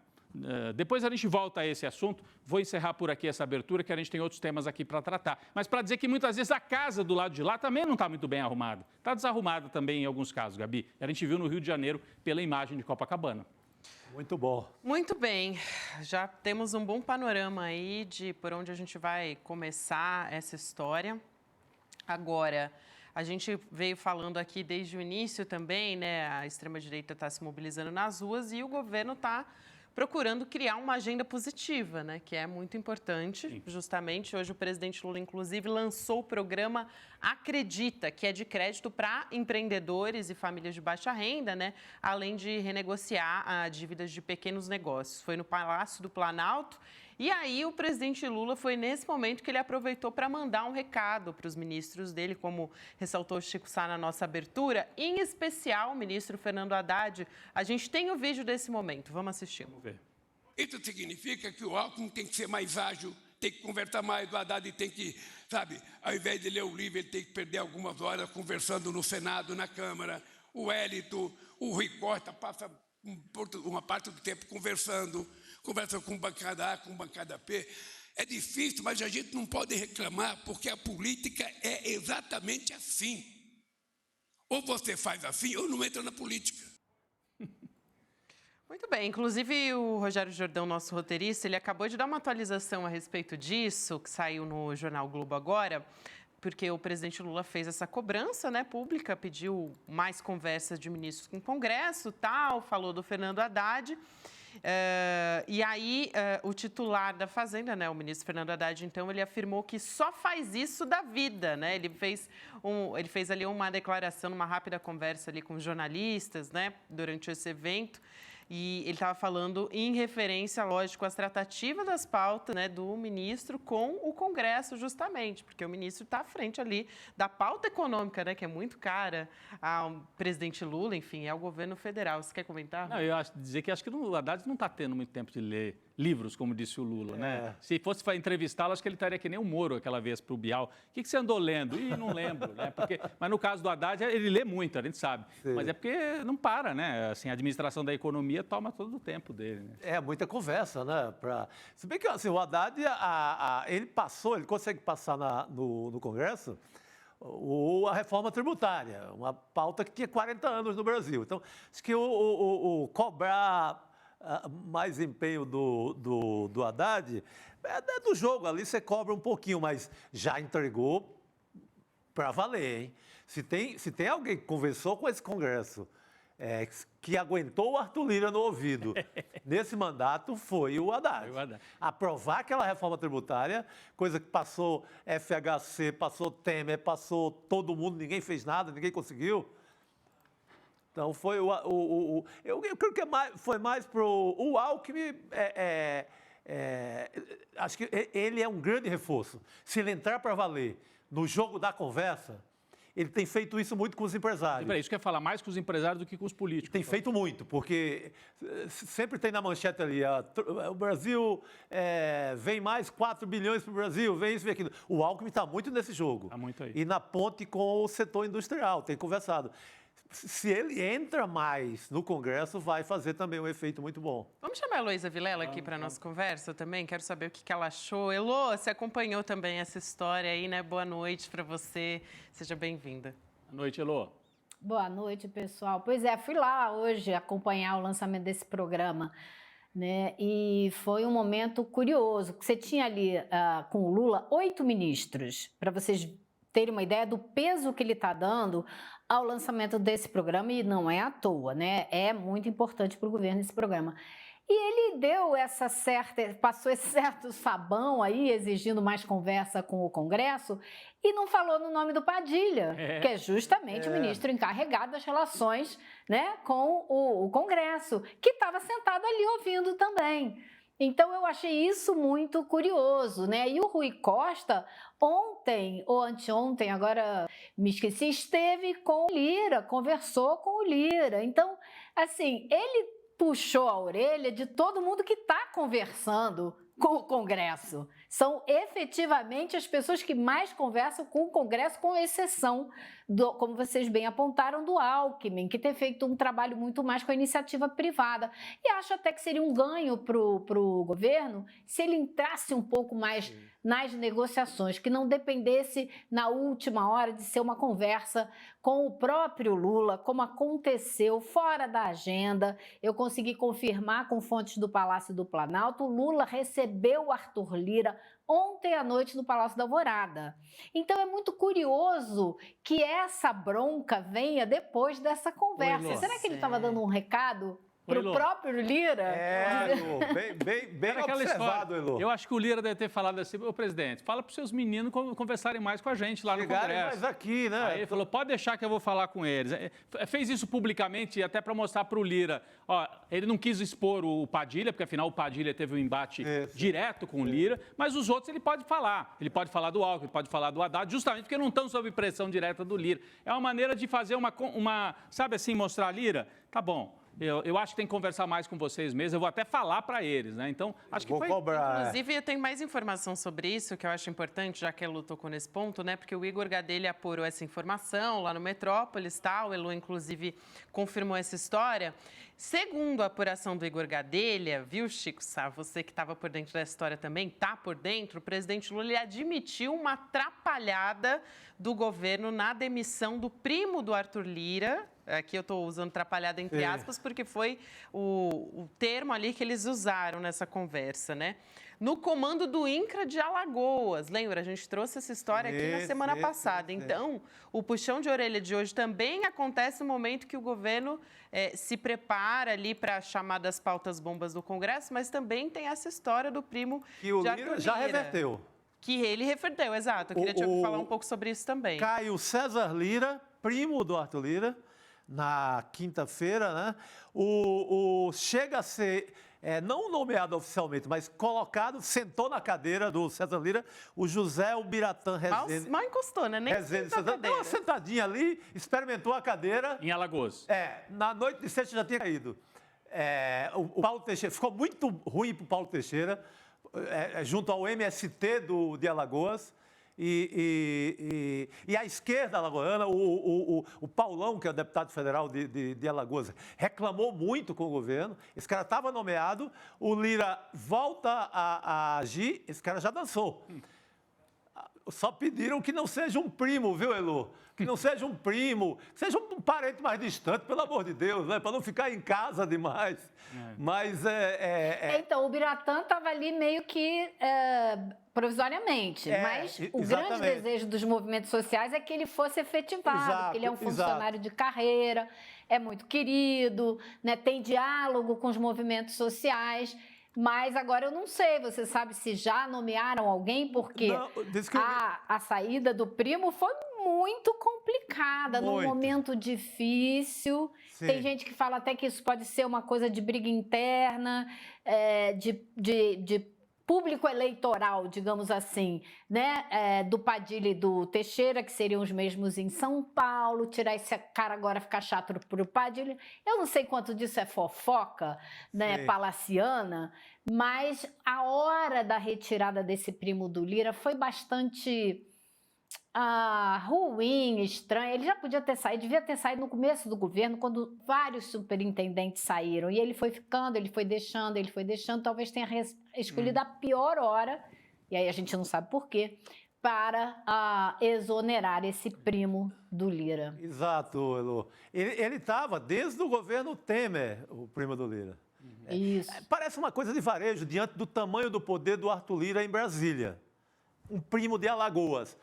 Depois a gente volta a esse assunto, vou encerrar por aqui essa abertura, que a gente tem outros temas aqui para tratar. Mas para dizer que muitas vezes a casa do lado de lá também não está muito bem arrumada. Está desarrumada também em alguns casos, Gabi. A gente viu no Rio de Janeiro pela imagem de Copacabana. Muito bom. Muito bem, já temos um bom panorama aí de por onde a gente vai começar essa história. Agora, a gente veio falando aqui desde o início também, né? A extrema-direita está se mobilizando nas ruas e o governo está procurando criar uma agenda positiva, né? Que é muito importante. Sim. Justamente, hoje o presidente Lula, inclusive, lançou o programa Acredita, que é de crédito para empreendedores e famílias de baixa renda, né? Além de renegociar a dívidas de pequenos negócios. Foi no Palácio do Planalto. E aí o presidente Lula foi nesse momento que ele aproveitou para mandar um recado para os ministros dele, como ressaltou o Chico Sá na nossa abertura, em especial o ministro Fernando Haddad. A gente tem o vídeo desse momento, vamos assistir. Vamos ver. Isso significa que o Alckmin tem que ser mais ágil, tem que conversar mais, o Haddad tem que, ao invés de ler o livro, ele tem que perder algumas horas conversando no Senado, na Câmara. O Wellington, o Rui Costa passa uma parte do tempo conversa com bancada A, com bancada P. É difícil, mas a gente não pode reclamar, porque a política é exatamente assim. Ou você faz assim, ou não entra na política. Muito bem, inclusive o Rogério Jordão, nosso roteirista, ele acabou de dar uma atualização a respeito disso, que saiu no Jornal Globo agora, porque o presidente Lula fez essa cobrança, né, pública, pediu mais conversas de ministros com o Congresso, falou do Fernando Haddad. E aí, o titular da Fazenda, né, o ministro Fernando Haddad, então, ele afirmou que só faz isso da vida, né? Ele fez ali uma declaração, uma rápida conversa ali com jornalistas, né, durante esse evento. E ele estava falando em referência, lógico, às tratativas das pautas, né, do ministro com o Congresso, justamente, porque o ministro está à frente ali da pauta econômica, né, que é muito cara ao presidente Lula, enfim, é o governo federal. Você quer comentar? Não, eu acho que o Haddad não está tendo muito tempo de ler livros, como disse o Lula, né? Se fosse para entrevistá-lo, acho que ele estaria que nem o Moro aquela vez para o Bial. O que você andou lendo? Ih, não lembro, né? Mas no caso do Haddad, ele lê muito, a gente sabe. Sim. Mas é porque não para, né? Assim, a administração da economia toma todo o tempo dele, né? É, muita conversa, né? Se bem que assim, o Haddad, ele consegue passar no Congresso a reforma tributária, uma pauta que tinha 40 anos no Brasil. Então, acho que o cobrar mais empenho do Haddad é do jogo, ali você cobra um pouquinho, mas já entregou para valer, hein? Se tem alguém que conversou com esse Congresso, que aguentou o Arthur Lira no ouvido nesse mandato, foi o Haddad. Aprovar aquela reforma tributária, coisa que passou FHC, passou Temer, passou todo mundo, ninguém fez nada, ninguém conseguiu. Então, foi eu creio que foi mais para o Alckmin, acho que ele é um grande reforço. Se ele entrar para valer no jogo da conversa, ele tem feito isso muito com os empresários. Isso quer falar mais com os empresários do que com os políticos. Tem feito muito, porque sempre tem na manchete ali, o Brasil vem mais 4 bilhões para o Brasil, vem isso, vem aquilo. O Alckmin está muito nesse jogo. Está muito aí. E na ponte com o setor industrial, tem conversado. Se ele entra mais no Congresso, vai fazer também um efeito muito bom. Vamos chamar a Heloísa Vilela aqui para a nossa conversa também? Quero saber o que ela achou. Elô, você acompanhou também essa história aí, né? Boa noite para você. Seja bem-vinda. Boa noite, Elô. Boa noite, pessoal. Pois é, fui lá hoje acompanhar o lançamento desse programa, né? E foi um momento curioso, porque você tinha ali com o Lula 8 ministros, para vocês terem uma ideia do peso que ele está dando ao lançamento desse programa, e não é à toa, né? É muito importante para o governo esse programa. E ele deu passou esse certo sabão aí, exigindo mais conversa com o Congresso, e não falou no nome do Padilha, que é justamente o ministro encarregado das relações, né, com o Congresso, que estava sentado ali ouvindo também. Então, eu achei isso muito curioso, né? E o Rui Costa, ontem ou anteontem, agora me esqueci, esteve com o Lira, conversou com o Lira. Então, assim, ele puxou a orelha de todo mundo que está conversando com o Congresso. São efetivamente as pessoas que mais conversam com o Congresso, com exceção, como vocês bem apontaram, do Alckmin, que tem feito um trabalho muito mais com a iniciativa privada. E acho até que seria um ganho para o governo se ele entrasse um pouco mais nas negociações, que não dependesse na última hora de ser uma conversa com o próprio Lula, como aconteceu fora da agenda. Eu consegui confirmar com fontes do Palácio do Planalto, o Lula recebeu o Arthur Lira ontem à noite no Palácio da Alvorada. Então é muito curioso que essa bronca venha depois dessa conversa. Será que ele estava dando um recado para o próprio Lira? Elô, bem observado, Elô. Eu acho que o Lira deve ter falado assim: ô presidente, fala para os seus meninos conversarem mais com a gente lá no Congresso. Mais aqui, né? Aí ele falou, pode deixar que eu vou falar com eles. Fez isso publicamente até para mostrar para o Lira. Ó, ele não quis expor o Padilha, porque afinal o Padilha teve um embate direto com o Lira, mas os outros ele pode falar. Ele pode falar do Alckmin, ele pode falar do Haddad, justamente porque não estão sob pressão direta do Lira. É uma maneira de fazer sabe assim, mostrar a Lira, tá bom. Eu acho que tem que conversar mais com vocês mesmo. Eu vou até falar para eles, né? Então, acho que vou cobrar. Inclusive, eu tenho mais informação sobre isso, que eu acho importante, já que a Elô tocou nesse ponto, né? Porque o Igor Gadelha apurou essa informação lá no Metrópolis, tá? O Elô, inclusive, confirmou essa história. Segundo a apuração do Igor Gadelha, viu, Chico Sá, você que estava por dentro dessa história também, tá por dentro, o presidente Lula admitiu uma atrapalhada do governo na demissão do primo do Arthur Lira. Aqui eu estou usando atrapalhada entre aspas, porque foi o termo ali que eles usaram nessa conversa, né? No comando do INCRA de Alagoas. Lembra? A gente trouxe essa história aqui na semana passada. Então, o puxão de orelha de hoje também acontece no momento que o governo se prepara ali para chamar das pautas bombas do Congresso, mas também tem essa história do primo que o Lira já reverteu. Que ele reverteu, exato. Eu queria te falar um pouco sobre isso também. Caio César Lira, primo do Arthur Lira, na quinta-feira, né? Chega a ser, não nomeado oficialmente, mas colocado, sentou na cadeira do César Lira, o José Ubiratã Rezende. Mal encostou, né? Nem deu uma sentadinha ali, experimentou a cadeira. Em Alagoas. Na noite de sexta já tinha caído. O Paulo Teixeira, ficou muito ruim para o Paulo Teixeira, junto ao MST de Alagoas. E a esquerda alagoana, o Paulão, que é o deputado federal de Alagoas, reclamou muito com o governo. Esse cara estava nomeado, o Lira volta a agir, esse cara já dançou. Só pediram que não seja um primo, viu, Elô? Que não seja um primo, que seja um parente mais distante, pelo amor de Deus, né? Para não ficar em casa demais. Mas Então, o Biratã estava ali meio que provisoriamente, mas o grande desejo dos movimentos sociais é que ele fosse efetivado, porque ele é um funcionário de carreira, é muito querido, né? Tem diálogo com os movimentos sociais. Mas agora eu não sei, você sabe se já nomearam alguém, porque a saída do primo foi muito complicada, num momento difícil. Sim. Tem gente que fala até que isso pode ser uma coisa de briga interna, de público eleitoral, digamos assim, né, do Padilha e do Teixeira, que seriam os mesmos em São Paulo, tirar esse cara agora, ficar chato para o Padilha. Eu não sei quanto disso é fofoca, né, palaciana, mas a hora da retirada desse primo do Lira foi bastante ruim, estranho. Ele já podia ter saído, devia ter saído no começo do governo, quando vários superintendentes saíram. E ele foi ficando, ele foi deixando, talvez tenha escolhido a pior hora, e aí a gente não sabe por quê, para exonerar esse primo do Lira. Exato, Elô. Ele estava desde o governo Temer, o primo do Lira. Isso. Parece uma coisa de varejo diante do tamanho do poder do Arthur Lira em Brasília. Um primo de Alagoas.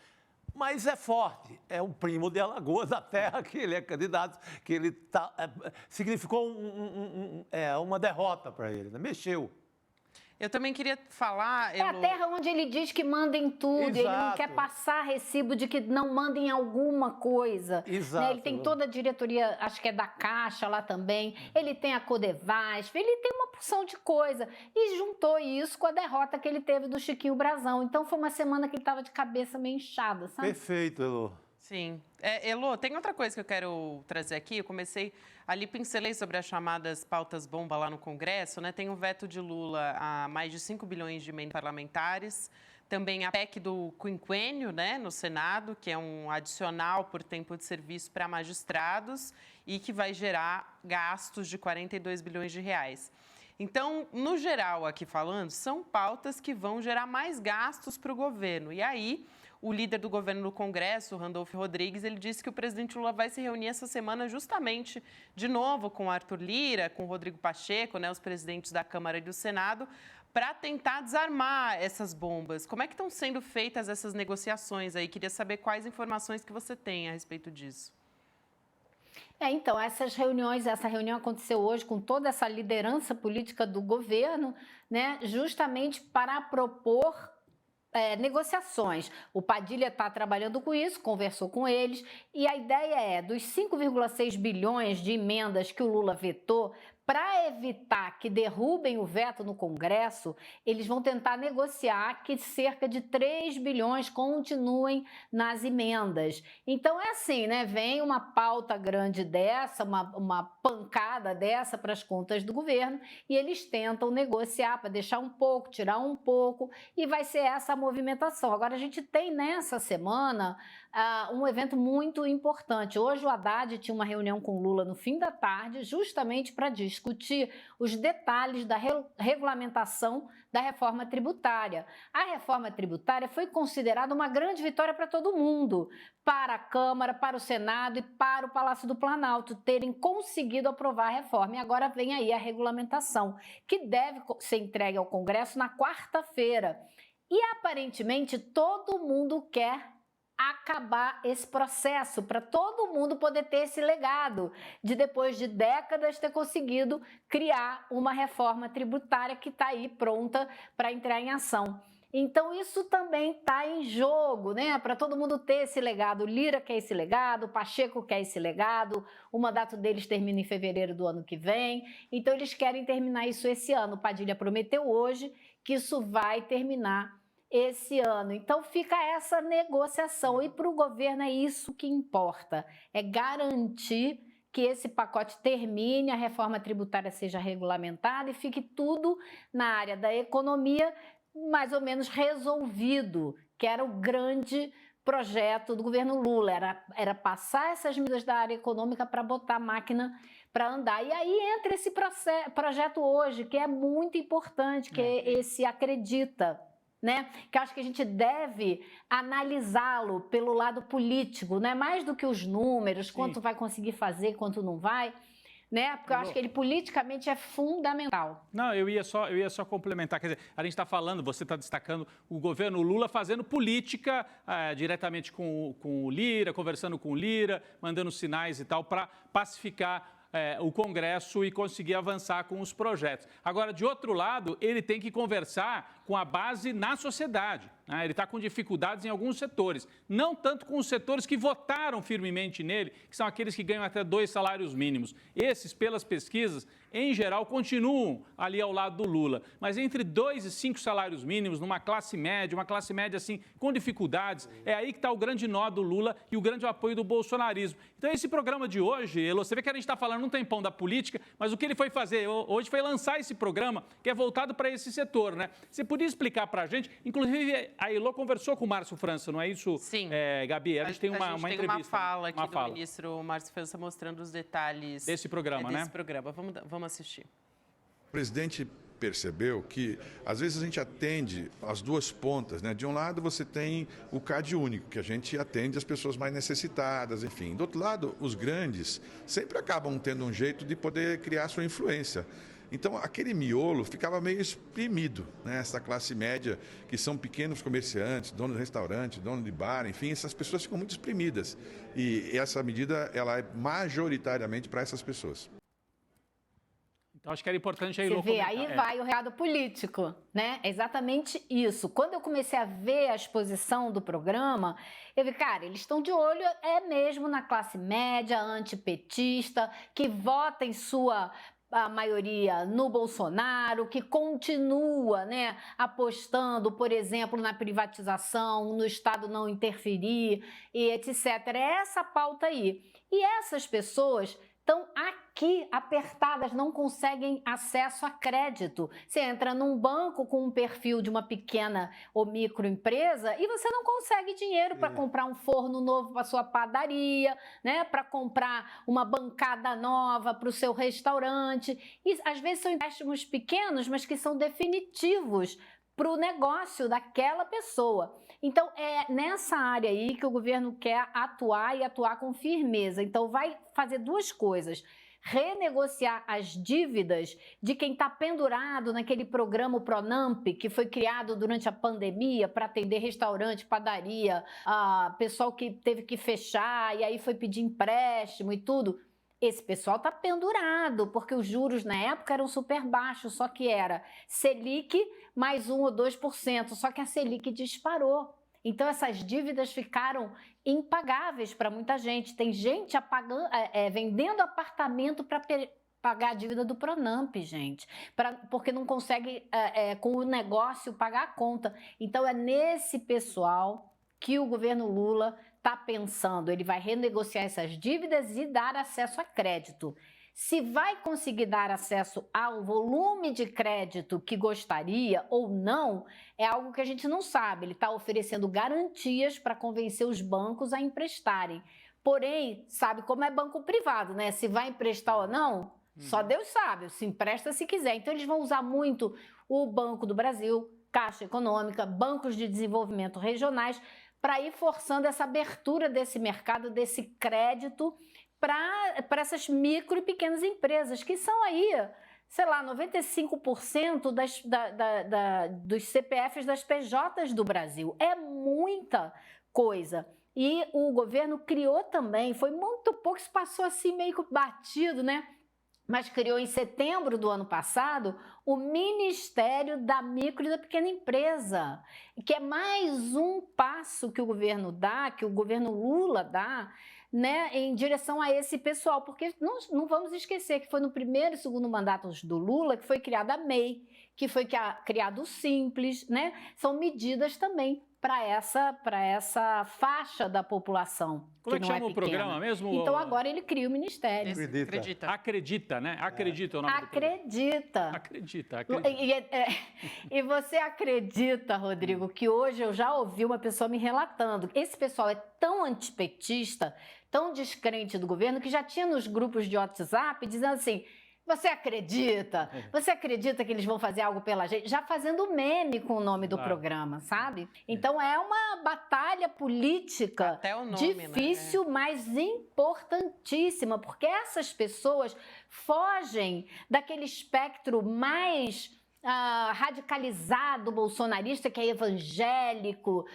Mas é forte, é um primo de Alagoas, da terra que ele é candidato, que ele significou uma derrota para ele, né? Mexeu. Eu também queria falar... É a terra onde ele diz que manda em tudo, Exato. ele não quer passar recibo de que não manda em alguma coisa. Exato. Né? Ele tem toda a diretoria, acho que é da Caixa lá também, ele tem a Codevasf, ele tem uma porção de coisa. E juntou isso com a derrota que ele teve do Chiquinho Brazão. Então foi uma semana que ele estava de cabeça meio inchada, sabe? Perfeito, Elô. Sim. Elô, tem outra coisa que eu quero trazer aqui. Eu comecei ali, pincelei sobre as chamadas pautas bomba lá no Congresso, né? Tem o veto de Lula a mais de 5 bilhões de emendas parlamentares. Também a PEC do quinquênio, né, no Senado, que é um adicional por tempo de serviço para magistrados e que vai gerar gastos de 42 bilhões de reais. Então, no geral, aqui falando, são pautas que vão gerar mais gastos para o governo. E aí, o líder do governo no Congresso, Randolfo Rodrigues, ele disse que o presidente Lula vai se reunir essa semana justamente, de novo, com o Arthur Lira, com o Rodrigo Pacheco, né, os presidentes da Câmara e do Senado, para tentar desarmar essas bombas. Como é que estão sendo feitas essas negociações aí? Queria saber quais informações que você tem a respeito disso. Então, essa reunião aconteceu hoje com toda essa liderança política do governo, né, justamente para propor negociações. O Padilha está trabalhando com isso, conversou com eles, e a ideia é, dos 5,6 bilhões de emendas que o Lula vetou, para evitar que derrubem o veto no Congresso, eles vão tentar negociar que cerca de 3 bilhões continuem nas emendas. Então é assim, né? Vem uma pauta grande dessa, uma pancada dessa para as contas do governo, e eles tentam negociar para deixar um pouco, tirar um pouco, e vai ser essa a movimentação. Agora a gente tem nessa semana um evento muito importante. Hoje o Haddad tinha uma reunião com o Lula no fim da tarde, justamente para discutir os detalhes da regulamentação da reforma tributária. A reforma tributária foi considerada uma grande vitória para todo mundo, para a Câmara, para o Senado e para o Palácio do Planalto terem conseguido aprovar a reforma. E agora vem aí a regulamentação, que deve ser entregue ao Congresso na quarta-feira. E aparentemente todo mundo quer acabar esse processo, para todo mundo poder ter esse legado de, depois de décadas, ter conseguido criar uma reforma tributária que está aí pronta para entrar em ação. Então isso também está em jogo, né? Para todo mundo ter esse legado. O Lira quer esse legado, o Pacheco quer esse legado, o mandato deles termina em fevereiro do ano que vem, então eles querem terminar isso esse ano. O Padilha prometeu hoje que isso vai terminar esse ano. Então fica essa negociação, e para o governo é isso que importa, é garantir que esse pacote termine, a reforma tributária seja regulamentada e fique tudo na área da economia mais ou menos resolvido, que era o grande projeto do governo Lula, era passar essas medidas da área econômica para botar a máquina para andar. E aí entra esse projeto hoje, que é muito importante, que é esse Acredita, né? Que eu acho que a gente deve analisá-lo pelo lado político, né? Mais do que os números, quanto vai conseguir fazer, quanto não vai, né? Porque eu acho que ele politicamente é fundamental. Não, eu ia só complementar. Quer dizer, a gente está falando, você está destacando o governo Lula fazendo política diretamente com o Lira, conversando com o Lira, mandando sinais e tal, para pacificar o Congresso e conseguir avançar com os projetos. Agora, de outro lado, ele tem que conversar com a base na sociedade. Ele está com dificuldades em alguns setores, não tanto com os setores que votaram firmemente nele, que são aqueles que ganham até 2 salários mínimos. Esses, pelas pesquisas, em geral, continuam ali ao lado do Lula. Mas entre 2 e 5 salários mínimos, numa classe média, uma classe média assim, com dificuldades, é aí que está o grande nó do Lula e o grande apoio do bolsonarismo. Então, esse programa de hoje, Elô, você vê que a gente está falando um tempão da política, mas o que ele foi fazer hoje foi lançar esse programa que é voltado para esse setor, né? Você podia explicar para a gente, inclusive a Elô conversou com o Márcio França, não é isso, Sim. Gabi? A gente tem uma entrevista. Uma fala aqui do ministro Márcio França mostrando os detalhes desse programa, né? Desse programa. Vamos assistir. O presidente percebeu que, às vezes, a gente atende as duas pontas, né? De um lado, você tem o CAD único, que a gente atende as pessoas mais necessitadas, enfim. Do outro lado, os grandes sempre acabam tendo um jeito de poder criar sua influência. Então, aquele miolo ficava meio exprimido, né? Essa classe média, que são pequenos comerciantes, donos de restaurante, donos de bar, enfim, essas pessoas ficam muito exprimidas. E essa medida, ela é majoritariamente para essas pessoas. Então, acho que era importante aí... Você vê, aí vai o recado político, né? É exatamente isso. Quando eu comecei a ver a exposição do programa, eu vi, cara, eles estão de olho mesmo na classe média, antipetista, que vota em sua... a maioria no Bolsonaro, que continua, né, apostando, por exemplo, na privatização, no Estado não interferir, e etc. É essa pauta aí. E essas pessoas estão aqui apertadas, não conseguem acesso a crédito. Você entra num banco com um perfil de uma pequena ou microempresa e você não consegue dinheiro para comprar um forno novo para sua padaria, né? Para comprar uma bancada nova para o seu restaurante. E às vezes são empréstimos pequenos, mas que são definitivos para o negócio daquela pessoa. Então, é nessa área aí que o governo quer atuar e atuar com firmeza. Então, vai fazer duas coisas. Renegociar as dívidas de quem está pendurado naquele programa Pronamp, que foi criado durante a pandemia para atender restaurante, padaria, pessoal que teve que fechar e aí foi pedir empréstimo e tudo. Esse pessoal está pendurado, porque os juros na época eram super baixos, só que era Selic mais 1 ou 2%, só que a Selic disparou. Então essas dívidas ficaram impagáveis para muita gente. Tem gente vendendo apartamento para pagar a dívida do Pronamp, gente, porque não consegue, com o negócio, pagar a conta. Então é nesse pessoal que o governo Lula está pensando, ele vai renegociar essas dívidas e dar acesso a crédito. Se vai conseguir dar acesso ao volume de crédito que gostaria ou não, é algo que a gente não sabe. Ele está oferecendo garantias para convencer os bancos a emprestarem. Porém, sabe como é banco privado, né? Se vai emprestar ou não, só Deus sabe. Se empresta se quiser. Então, eles vão usar muito o Banco do Brasil, Caixa Econômica, bancos de desenvolvimento regionais, para ir forçando essa abertura desse mercado, desse crédito para essas micro e pequenas empresas, que são aí, sei lá, 95% dos CPFs das PJs do Brasil. É muita coisa. E o governo criou também, foi muito pouco, isso passou assim meio batido, né? Mas criou em setembro do ano passado o Ministério da Micro e da Pequena Empresa, que é mais um passo que o governo dá, que o governo Lula dá, né, em direção a esse pessoal, porque não vamos esquecer que foi no primeiro e segundo mandato do Lula que foi criada a MEI, que foi criado o Simples, né? São medidas também para essa faixa da população. Como é que chama o programa mesmo? Então agora ele cria o ministério. Acredita, né? Acredita o nome Acredita. Acredita. E você acredita, Rodrigo, que hoje eu já ouvi uma pessoa me relatando. Esse pessoal é tão antipetista, tão descrente do governo, que já tinha nos grupos de WhatsApp dizendo assim: você acredita? Você acredita que eles vão fazer algo pela gente? Já fazendo meme com o nome do programa, sabe? Então é uma batalha política até o nome, difícil, né? Mas importantíssima, porque essas pessoas fogem daquele espectro mais radicalizado bolsonarista, que é evangélico.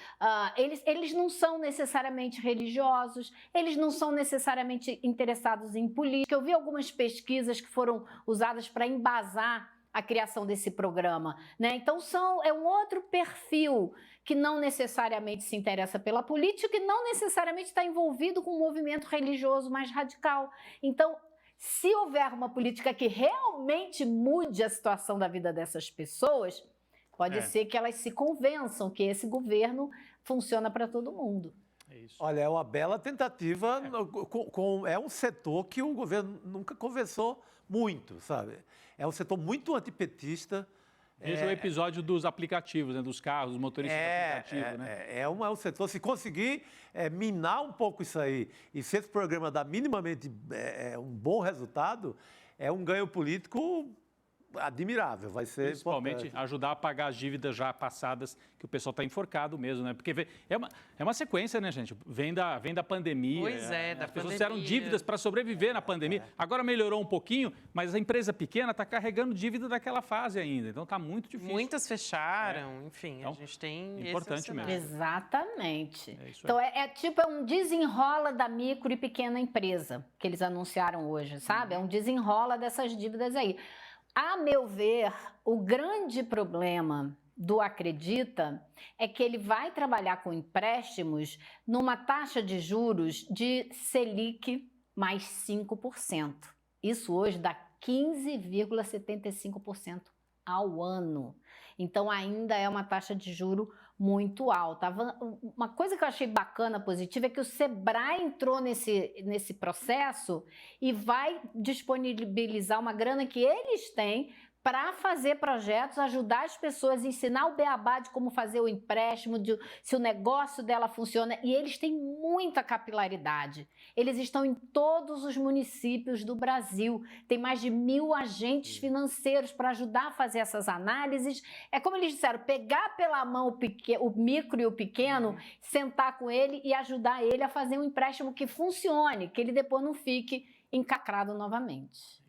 Eles não são necessariamente religiosos, eles não são necessariamente interessados em política. Eu vi algumas pesquisas que foram usadas para embasar a criação desse programa, né? Então é um outro perfil que não necessariamente se interessa pela política e não necessariamente está envolvido com um movimento religioso mais radical. Então, se houver uma política que realmente mude a situação da vida dessas pessoas, pode ser que elas se convençam que esse governo funciona para todo mundo. É isso. Olha, é uma bela tentativa, é um setor que o governo nunca conversou muito, sabe? É um setor muito antipetista. Veja o episódio dos aplicativos, né, dos carros, dos motoristas de aplicativo, né? É um setor, se conseguir minar um pouco isso aí, e se esse programa dá minimamente um bom resultado, é um ganho político admirável, vai ser principalmente importante. ajudar a pagar as dívidas já passadas, que o pessoal está enforcado mesmo, né? Porque é uma sequência, né, gente? Vem da pandemia. Pois é, da as pessoas pandemia. fizeram dívidas para sobreviver na pandemia. Agora melhorou um pouquinho, mas a empresa pequena está carregando dívida daquela fase ainda. Então está muito difícil. Muitas fecharam, enfim, então, a gente tem importante mesmo. Exatamente. É isso então é um desenrola da micro e pequena empresa que eles anunciaram hoje, sabe? É um desenrola dessas dívidas aí. A meu ver, o grande problema do Acredita é que ele vai trabalhar com empréstimos numa taxa de juros de Selic mais 5%. Isso hoje dá 15,75% ao ano. Então ainda é uma taxa de juro muito alta. Uma coisa que eu achei bacana, positiva, é que o Sebrae entrou nesse processo e vai disponibilizar uma grana que eles têm para fazer projetos, ajudar as pessoas, ensinar o beabá de como fazer o empréstimo, se o negócio dela funciona. E eles têm muita capilaridade. Eles estão em todos os municípios do Brasil. Tem mais de 1.000 agentes financeiros para ajudar a fazer essas análises. É como eles disseram, pegar pela mão o micro e o pequeno, sentar com ele e ajudar ele a fazer um empréstimo que funcione, que ele depois não fique encacrado novamente.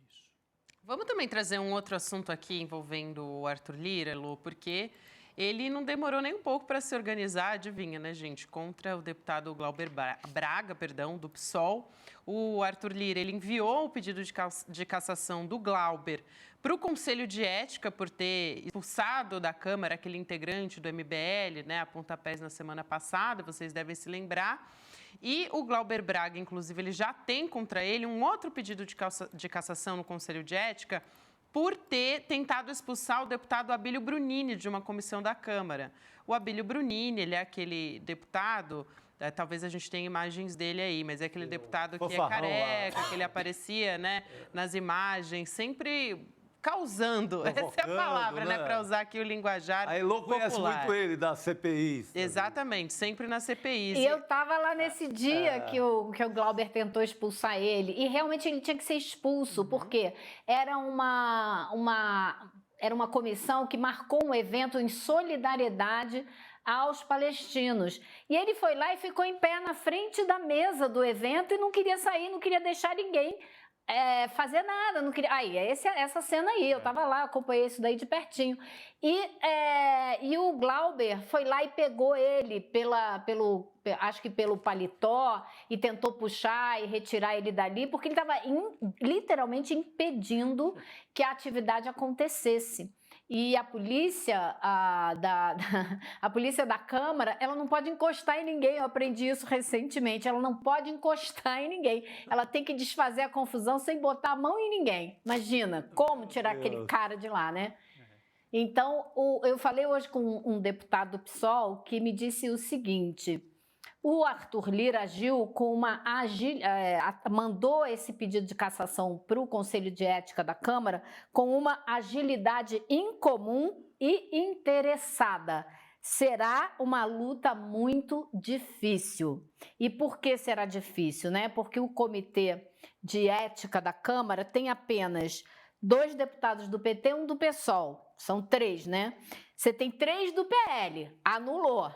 Vamos também trazer um outro assunto aqui envolvendo o Arthur Lira, Lu, porque ele não demorou nem um pouco para se organizar, adivinha, né, gente? Contra o deputado Glauber Braga, do PSOL. O Arthur Lira, ele enviou o pedido de cassação do Glauber para o Conselho de Ética por ter expulsado da Câmara aquele integrante do MBL, né, a pontapés na semana passada, vocês devem se lembrar. E o Glauber Braga, inclusive, ele já tem contra ele um outro pedido de cassação no Conselho de Ética por ter tentado expulsar o deputado Abílio Brunini de uma comissão da Câmara. O Abílio Brunini, ele é aquele deputado, talvez a gente tenha imagens dele aí, mas é aquele deputado que é careca, que ele aparecia, né, nas imagens, sempre causando, essa é a palavra, né, para usar aqui o linguajar Aí Elô popular. conhece muito ele da CPI. Exatamente, sempre na CPI. E eu estava lá nesse dia que o Glauber tentou expulsar ele, e realmente ele tinha que ser expulso, porque era uma comissão que marcou um evento em solidariedade aos palestinos. E ele foi lá e ficou em pé na frente da mesa do evento e não queria sair, não queria deixar ninguém fazer nada, não queria. Aí, essa cena aí, eu tava lá, acompanhei isso daí de pertinho. E o Glauber foi lá e pegou ele acho que pelo paletó e tentou puxar e retirar ele dali, porque ele estava literalmente impedindo que a atividade acontecesse. E a polícia, a polícia da Câmara, ela não pode encostar em ninguém, eu aprendi isso recentemente, ela não pode encostar em ninguém, ela tem que desfazer a confusão sem botar a mão em ninguém. Imagina, como tirar aquele cara de lá, né? Então, eu falei hoje com um deputado do PSOL que me disse o seguinte: o Arthur Lira agiu com mandou esse pedido de cassação para o Conselho de Ética da Câmara com uma agilidade incomum e interessada. Será uma luta muito difícil. E por que será difícil, né? Porque o Comitê de Ética da Câmara tem apenas 2 deputados do PT e 1 do PSOL. São 3, né? Você tem 3 do PL, anulou.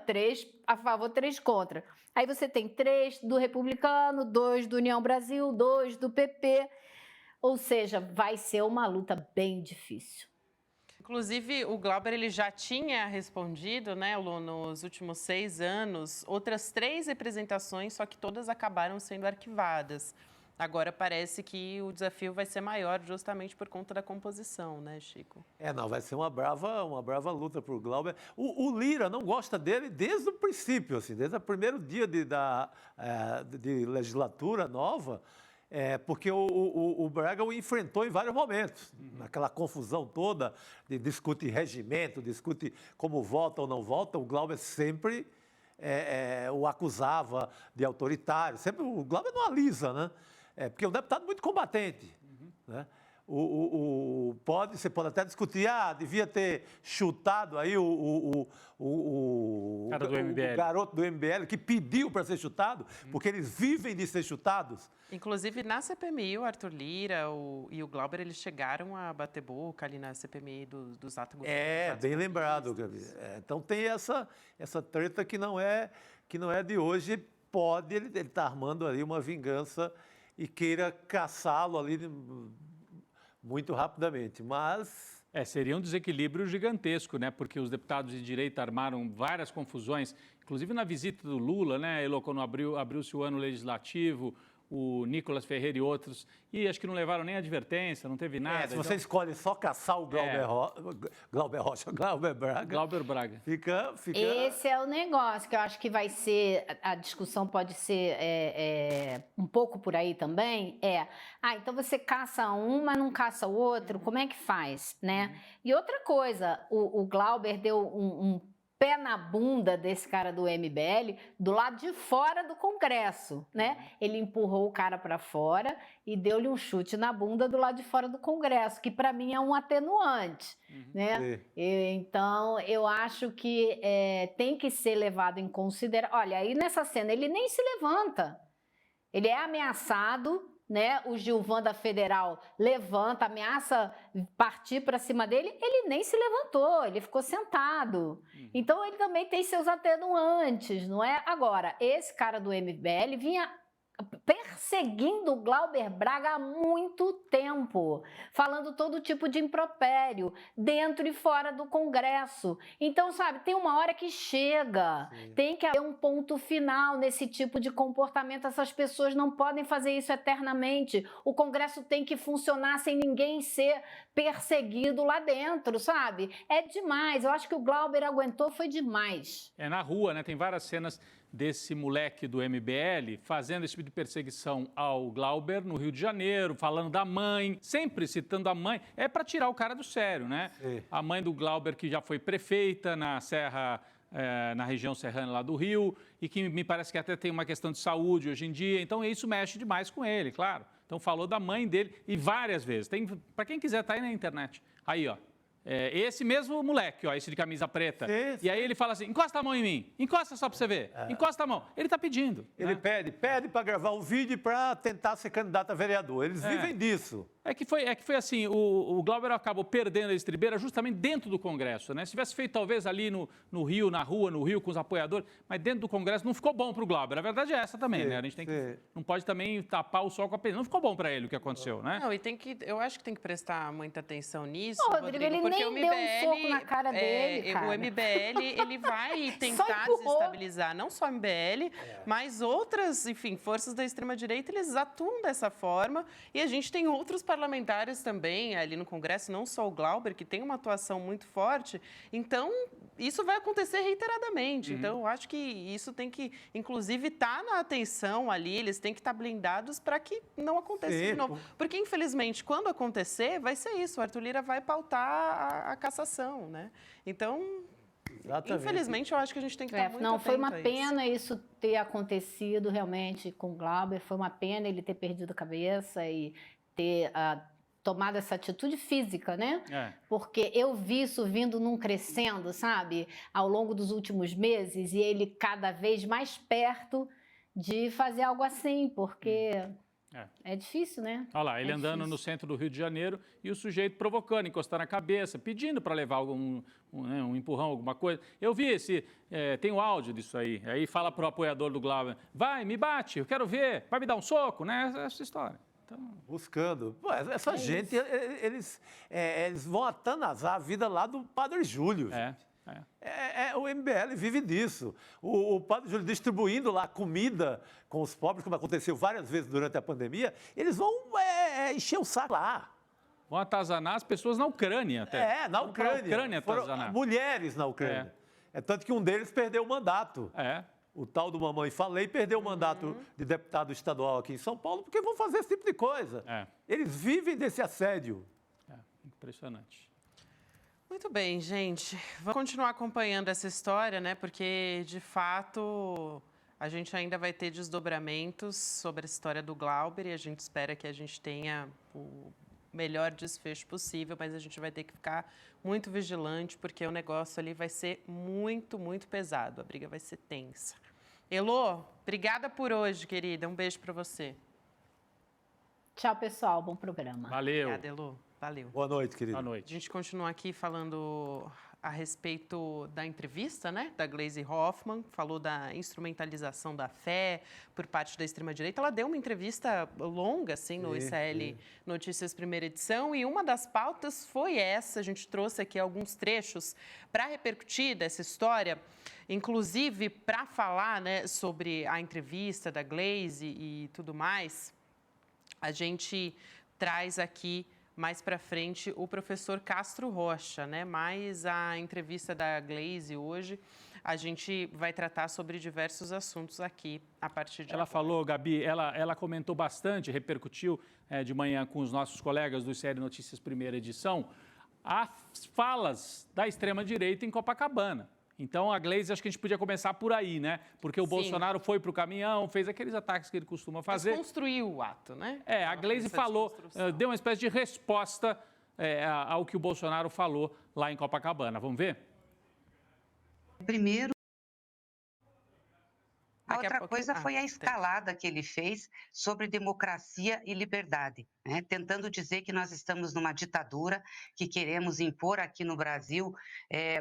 3 a favor, 3 contra. Aí você tem 3 do Republicano, 2 do União Brasil, 2 do PP. Ou seja, vai ser uma luta bem difícil. Inclusive, o Glauber ele já tinha respondido, né, Lu, nos últimos 6 anos, outras 3 representações, só que todas acabaram sendo arquivadas. Agora parece que o desafio vai ser maior justamente por conta da composição, né, Chico? Não, vai ser uma brava luta para o Glauber. O Lira não gosta dele desde o princípio, assim, desde o primeiro dia de legislatura nova, porque o Braga o enfrentou em vários momentos, naquela confusão toda, de discute regimento, discute como vota ou não vota, o Glauber sempre o acusava de autoritário, sempre o Glauber não alisa, né? Porque é um deputado muito combatente, né? Você pode até discutir, devia ter chutado aí o garoto do MBL que pediu para ser chutado, porque eles vivem de ser chutados. Inclusive, na CPMI, o Arthur Lira e o Glauber, eles chegaram a bater boca ali na CPMI dos atos governativos. Bem lembrado, Gabi. Então tem essa treta que não é de hoje. Ele está armando ali uma vingança e queira caçá-lo ali muito rapidamente, mas... Seria um desequilíbrio gigantesco, né? Porque os deputados de direita armaram várias confusões, inclusive na visita do Lula, né? Quando abriu-se o ano legislativo, o Nicolas Ferreira e outros, e acho que não levaram nem advertência, não teve nada. Se você escolhe só caçar o Glauber Braga, fica... Esse é o negócio, que eu acho que vai ser, a discussão pode ser um pouco por aí também, então você caça um, mas não caça o outro, como é que faz, né? E outra coisa, o Glauber deu um pé na bunda desse cara do MBL do lado de fora do Congresso, né? Ele empurrou o cara para fora e deu-lhe um chute na bunda do lado de fora do Congresso, que para mim é um atenuante, né? Então, eu acho que tem que ser levado em consideração. Olha, aí nessa cena ele nem se levanta. Ele é ameaçado, né? O Gilvan da Federal levanta, ameaça partir para cima dele, ele nem se levantou, ele ficou sentado. Então ele também tem seus atenuantes, não é? Agora, esse cara do MBL vinha perseguindo o Glauber Braga há muito tempo, falando todo tipo de impropério, dentro e fora do Congresso. Então, sabe, tem uma hora que chega, tem que haver um ponto final nesse tipo de comportamento. Essas pessoas não podem fazer isso eternamente. O Congresso tem que funcionar sem ninguém ser perseguido lá dentro, sabe? É demais. Eu acho que o Glauber aguentou, foi demais. Na rua, né? Tem várias cenas desse moleque do MBL fazendo esse tipo de perseguição ao Glauber no Rio de Janeiro, falando da mãe, sempre citando a mãe, para tirar o cara do sério, né? A mãe do Glauber, que já foi prefeita na Serra, na região serrana lá do Rio, e que me parece que até tem uma questão de saúde hoje em dia, então isso mexe demais com ele, claro. Então falou da mãe dele e várias vezes. Para quem quiser, tá aí na internet. Aí, ó. Esse mesmo moleque, ó, esse de camisa preta. E aí ele fala assim, encosta a mão em mim, encosta só pra você ver, encosta a mão. Ele tá pedindo. Ele pede para gravar um vídeo para tentar ser candidato a vereador. Eles vivem disso. É que foi assim, o Glauber acabou perdendo a estribeira justamente dentro do Congresso, né? Se tivesse feito talvez ali no Rio, na rua, no Rio, com os apoiadores, mas dentro do Congresso não ficou bom pro Glauber. A verdade é essa também, né? A gente não pode também tapar o sol com a peneira. Não ficou bom para ele o que aconteceu, né? Não, eu acho que tem que prestar muita atenção nisso, Rodrigo, ele porque nem o MBL, deu um soco na cara dele, cara. O MBL, ele vai tentar desestabilizar não só o MBL, mas outras, enfim, forças da extrema-direita, eles atuam dessa forma, e a gente tem outros parlamentares também ali no Congresso, não só o Glauber, que tem uma atuação muito forte. Então, isso vai acontecer reiteradamente. Então, eu acho que isso tem que, inclusive, estar na atenção ali, eles têm que estar blindados para que não aconteça de novo. Porque, infelizmente, quando acontecer, vai ser isso. O Arthur Lira vai pautar a cassação, né? Então, infelizmente, eu acho que a gente tem que estar muito atento. Não, foi uma pena isso ter acontecido realmente com o Glauber. Foi uma pena ele ter perdido a cabeça e ter tomado essa atitude física, né? Porque eu vi isso vindo num crescendo, sabe? Ao longo dos últimos meses, e ele cada vez mais perto de fazer algo assim, porque é difícil, né? Olha lá, ele andando no centro do Rio de Janeiro e o sujeito provocando, encostando a cabeça, pedindo para levar um empurrão, alguma coisa. Eu vi tem o áudio disso aí. Aí fala para o apoiador do Glauber, vai, me bate, eu quero ver, vai me dar um soco, né? Essa história. Então... Buscando. Pô, essa gente, eles vão atanazar a vida lá do Padre Júlio. O MBL vive disso. O Padre Júlio distribuindo lá comida com os pobres, como aconteceu várias vezes durante a pandemia, eles vão encher o saco lá. Vão atazanar as pessoas na Ucrânia até. Na Ucrânia. Atazanar. Mulheres na Ucrânia. É tanto que um deles perdeu o mandato. O tal do Mamãe Falei perdeu o mandato de deputado estadual aqui em São Paulo, porque vão fazer esse tipo de coisa. Eles vivem desse assédio. Impressionante. Muito bem, gente. Vamos continuar acompanhando essa história, né? Porque, de fato, a gente ainda vai ter desdobramentos sobre a história do Glauber e a gente espera que a gente tenha o melhor desfecho possível, mas a gente vai ter que ficar muito vigilante, porque o negócio ali vai ser muito, muito pesado. A briga vai ser tensa. Elô, obrigada por hoje, querida. Um beijo para você. Tchau, pessoal. Bom programa. Valeu. Obrigada, Elô. Valeu. Boa noite, querida. Boa noite. A gente continua aqui falando a respeito da entrevista, né, da Gleisi Hoffmann, falou da instrumentalização da fé por parte da extrema-direita. Ela deu uma entrevista longa, assim, no ICL Notícias Primeira Edição, e uma das pautas foi essa. A gente trouxe aqui alguns trechos para repercutir dessa história, inclusive para falar, né, sobre a entrevista da Gleisi e tudo mais. A gente traz aqui mais para frente o professor Castro Rocha, né? Mas a entrevista da Gleisi hoje, a gente vai tratar sobre diversos assuntos aqui a partir de Ela agora. falou, Gabi, ela comentou bastante, repercutiu de manhã com os nossos colegas do ICL Notícias Primeira Edição, as falas da extrema-direita em Copacabana. Então, a Gleisi, acho que a gente podia começar por aí, né? Porque o Bolsonaro foi para o caminhão, fez aqueles ataques que ele costuma fazer. Mas construiu o ato, né? A Gleisi falou, deu uma espécie de resposta ao que o Bolsonaro falou lá em Copacabana. Vamos ver? Primeiro, a outra coisa foi a escalada que ele fez sobre democracia e liberdade, né? Tentando dizer que nós estamos numa ditadura, que queremos impor aqui no Brasil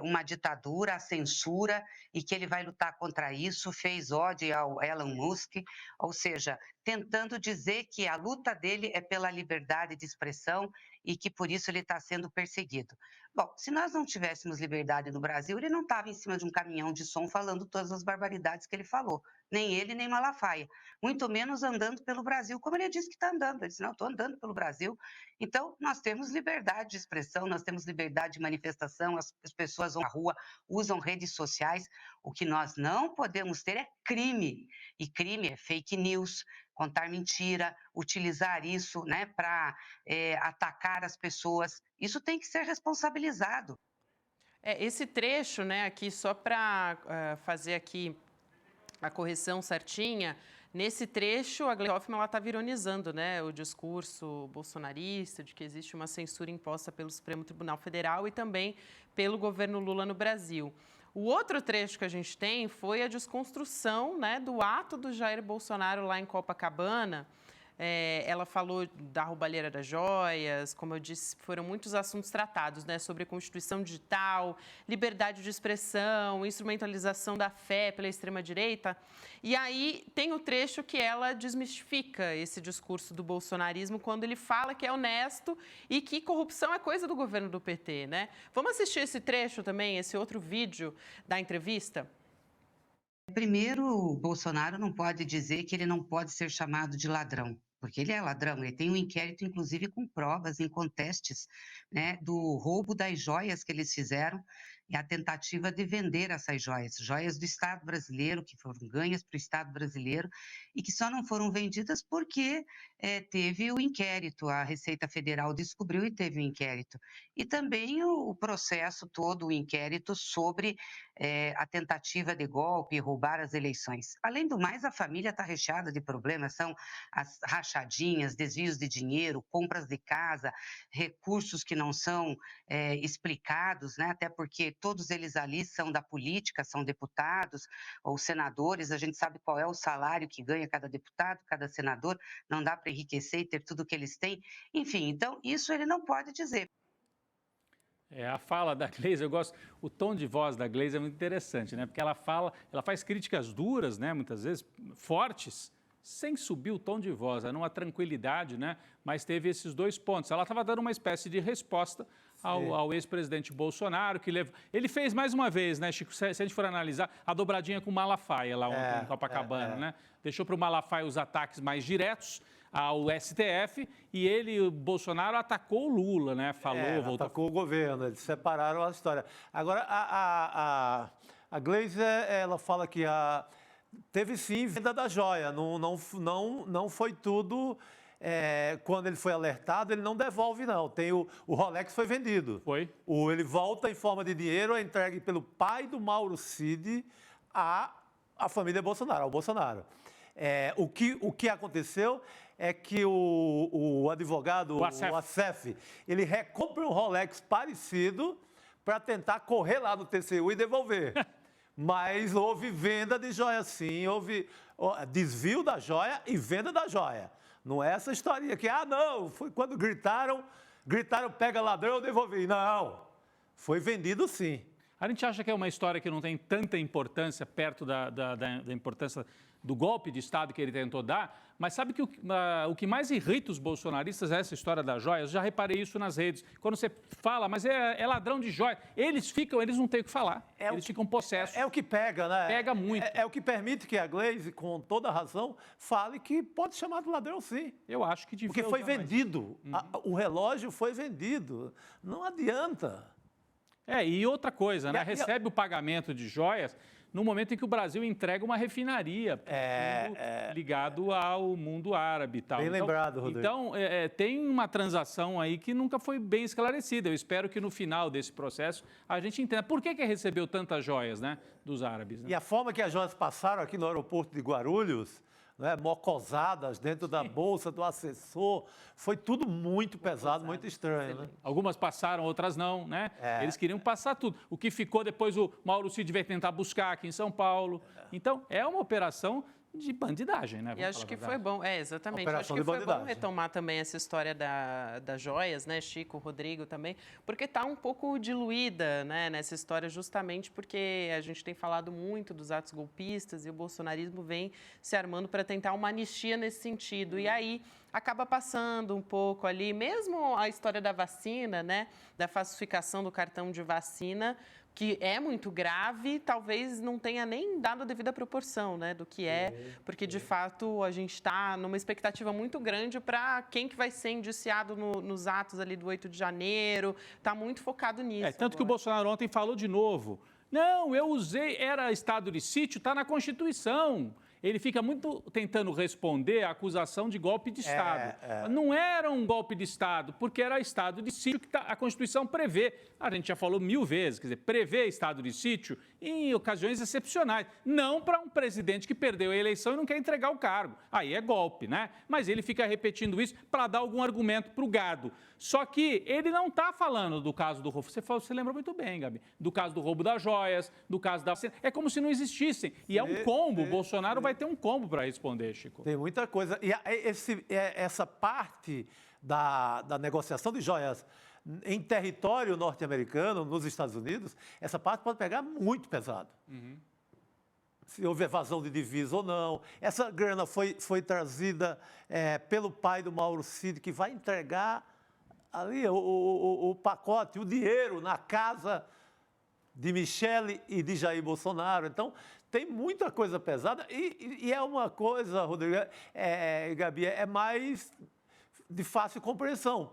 uma ditadura, a censura, e que ele vai lutar contra isso, fez ódio ao Elon Musk, ou seja, tentando dizer que a luta dele é pela liberdade de expressão e que por isso ele está sendo perseguido. Bom, se nós não tivéssemos liberdade no Brasil, ele não estava em cima de um caminhão de som falando todas as barbaridades que ele falou. Nem ele, nem Malafaia. Muito menos andando pelo Brasil, como ele disse que está andando. Ele disse, não, estou andando pelo Brasil. Então, nós temos liberdade de expressão, nós temos liberdade de manifestação, as pessoas vão à rua, usam redes sociais. O que nós não podemos ter é crime. E crime é fake news, contar mentira, utilizar isso, né, para atacar as pessoas. Isso tem que ser responsabilizado. Esse trecho, né, aqui, só para fazer aqui a correção certinha, nesse trecho a Gleisi Hoffmann está ironizando, né, o discurso bolsonarista de que existe uma censura imposta pelo Supremo Tribunal Federal e também pelo governo Lula no Brasil. O outro trecho que a gente tem foi a desconstrução, né, do ato do Jair Bolsonaro lá em Copacabana. Ela falou da roubalheira das joias, como eu disse, foram muitos assuntos tratados, né, sobre Constituição digital, liberdade de expressão, instrumentalização da fé pela extrema-direita. E aí tem o trecho que ela desmistifica esse discurso do bolsonarismo quando ele fala que é honesto e que corrupção é coisa do governo do PT, né? Vamos assistir esse trecho também, esse outro vídeo da entrevista? Primeiro, o Bolsonaro não pode dizer que ele não pode ser chamado de ladrão, porque ele é ladrão. Ele tem um inquérito, inclusive, com provas em contestes, né, do roubo das joias que eles fizeram e a tentativa de vender essas joias do Estado brasileiro, que foram ganhas para o Estado brasileiro e que só não foram vendidas porque teve o inquérito, a Receita Federal descobriu e teve o inquérito. E também o processo todo, o inquérito sobre a tentativa de golpe, roubar as eleições. Além do mais, a família está recheada de problemas, são as rachadinhas, desvios de dinheiro, compras de casa, recursos que não são explicados, né? Até porque todos eles ali são da política, são deputados ou senadores, a gente sabe qual é o salário que ganha cada deputado, cada senador, não dá para enriquecer e ter tudo o que eles têm. Enfim, então isso ele não pode dizer. A fala da Gleisi, eu gosto, o tom de voz da Gleisi é muito interessante, né? Porque ela faz críticas duras, né? Muitas vezes fortes, sem subir o tom de voz, numa tranquilidade, né? Mas teve esses dois pontos. Ela estava dando uma espécie de resposta ao ex-presidente Bolsonaro, que ele fez mais uma vez, né, Chico, se a gente for analisar, a dobradinha com o Malafaia lá ontem em Copacabana, né? Deixou para o Malafaia os ataques mais diretos ao STF e o Bolsonaro, atacou o Lula, né? Voltou... Atacou o governo, eles separaram a história. Agora, a Gleisi, ela fala que teve sim venda da joia, não foi tudo... quando ele foi alertado, ele não devolve, não. O Rolex foi vendido. Foi? Ele volta em forma de dinheiro, é entregue pelo pai do Mauro Cid à família Bolsonaro, ao Bolsonaro. O que aconteceu é que o advogado, o Assef, ele recompra um Rolex parecido para tentar correr lá no TCU e devolver. Mas houve venda de joia, sim. Houve desvio da joia e venda da joia. Não é essa historinha que, não, foi quando gritaram, pega ladrão, eu devolvi. Não, foi vendido sim. A gente acha que é uma história que não tem tanta importância perto da importância do golpe de Estado que ele tentou dar, mas sabe que o que mais irrita os bolsonaristas é essa história da joia? Eu já reparei isso nas redes. Quando você fala, mas é ladrão de joia, eles não têm o que falar, eles ficam possessos. É o que pega, né? Pega muito. É o que permite que a Gleisi, com toda razão, fale que pode chamar de ladrão sim. Eu acho que devia. Porque foi vendido, o relógio foi vendido, não adianta. E outra coisa, né? Recebe o pagamento de joias no momento em que o Brasil entrega uma refinaria ligado ao mundo árabe e tal. Bem lembrado, Rodrigo. Então, tem uma transação aí que nunca foi bem esclarecida. Eu espero que no final desse processo a gente entenda por que recebeu tantas joias, né, dos árabes. Né? E a forma que as joias passaram aqui no aeroporto de Guarulhos, né, mocosadas dentro da bolsa do assessor, foi tudo muito pesado, muito estranho. Né? Algumas passaram, outras não, né? Eles queriam passar tudo. O que ficou depois o Mauro Cid vai tentar buscar aqui em São Paulo. Então, é uma operação de bandidagem, né? E acho que foi bom, exatamente. Acho que foi bom retomar também essa história das joias, né, Chico, Rodrigo também, porque está um pouco diluída, né, nessa história, justamente porque a gente tem falado muito dos atos golpistas e o bolsonarismo vem se armando para tentar uma anistia nesse sentido. E aí acaba passando um pouco ali, mesmo a história da vacina, né, da falsificação do cartão de vacina, que é muito grave, talvez não tenha nem dado a devida proporção, né, do que porque de fato a gente está numa expectativa muito grande para quem que vai ser indiciado nos atos ali do 8 de janeiro, está muito focado nisso. Tanto agora. Que o Bolsonaro ontem falou de novo, não, eu usei, era estado de sítio, está na Constituição. Ele fica muito tentando responder à acusação de golpe de Estado. Não era um golpe de Estado, porque era estado de sítio que a Constituição prevê. A gente já falou 1000 vezes, quer dizer, prevê estado de sítio em ocasiões excepcionais. Não para um presidente que perdeu a eleição e não quer entregar o cargo. Aí é golpe, né? Mas ele fica repetindo isso para dar algum argumento para o gado. Só que ele não está falando do caso do roubo. Você lembra muito bem, Gabi. Do caso do roubo das joias, do caso da... É como se não existissem. E é um combo. O Bolsonaro vai ter um combo para responder, Chico. Tem muita coisa. E essa parte da negociação de joias em território norte-americano, nos Estados Unidos, essa parte pode pegar muito pesado. Se houve evasão de divisa ou não. Essa grana foi trazida pelo pai do Mauro Cid, que vai entregar ali o pacote, o dinheiro na casa de Michele e de Jair Bolsonaro. Então, tem muita coisa pesada e é uma coisa, Rodrigo, Gabi, é mais de fácil compreensão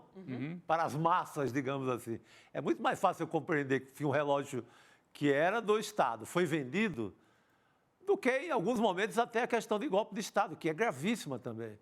para as massas, digamos assim. É muito mais fácil eu compreender que um relógio que era do Estado foi vendido do que, em alguns momentos, até a questão de golpe de Estado, que é gravíssima também.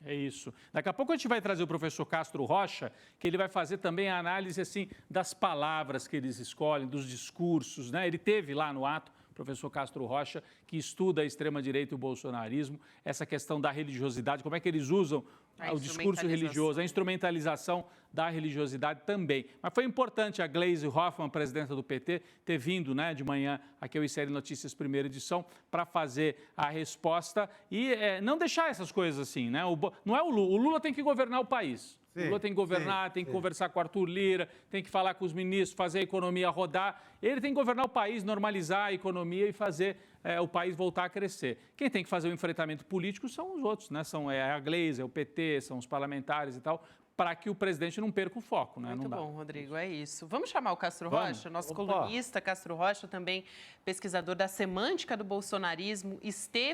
É isso. Daqui a pouco a gente vai trazer o professor Castro Rocha, que ele vai fazer também a análise assim, das palavras que eles escolhem, dos discursos, né? Ele teve lá no ato, o professor Castro Rocha, que estuda a extrema-direita e o bolsonarismo, essa questão da religiosidade, como é que eles usam o discurso religioso, a instrumentalização da religiosidade também. Mas foi importante a Gleisi Hoffmann, presidenta do PT, ter vindo, né, de manhã aqui ao ICL Notícias, primeira edição, para fazer a resposta e não deixar essas coisas assim, né? Não é o Lula tem que governar o país. O Lula tem que governar, tem que conversar com o Arthur Lira, tem que falar com os ministros, fazer a economia rodar. Ele tem que governar o país, normalizar a economia e fazer o país voltar a crescer. Quem tem que fazer o enfrentamento político são os outros, né? São a Gleisi, é o PT, são os parlamentares e tal, para que o presidente não perca o foco, né? Muito não dá. bom, Rodrigo, é isso. Vamos chamar o Castro Rocha, nosso colunista Castro Rocha, também pesquisador da semântica do bolsonarismo,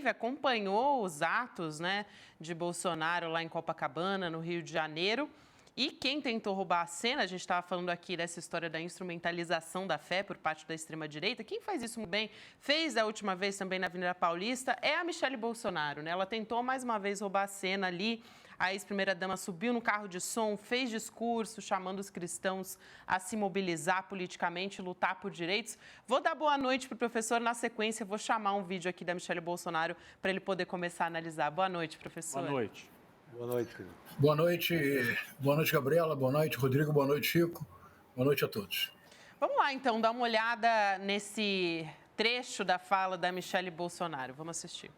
acompanhou os atos, né, de Bolsonaro lá em Copacabana, no Rio de Janeiro. E quem tentou roubar a cena, a gente estava falando aqui dessa história da instrumentalização da fé por parte da extrema-direita, quem faz isso muito bem, fez a última vez também na Avenida Paulista, é a Michelle Bolsonaro, né? Ela tentou mais uma vez roubar a cena ali. A ex-primeira-dama subiu no carro de som, fez discurso chamando os cristãos a se mobilizar politicamente, lutar por direitos. Vou dar boa noite para o professor. Na sequência, vou chamar um vídeo aqui da Michelle Bolsonaro para ele poder começar a analisar. Boa noite, professor. Boa noite. Boa noite, querido. Boa noite, Gabriela. Boa noite, Rodrigo. Boa noite, Chico. Boa noite a todos. Vamos lá, então, dar uma olhada nesse trecho da fala da Michelle Bolsonaro. Vamos assistir.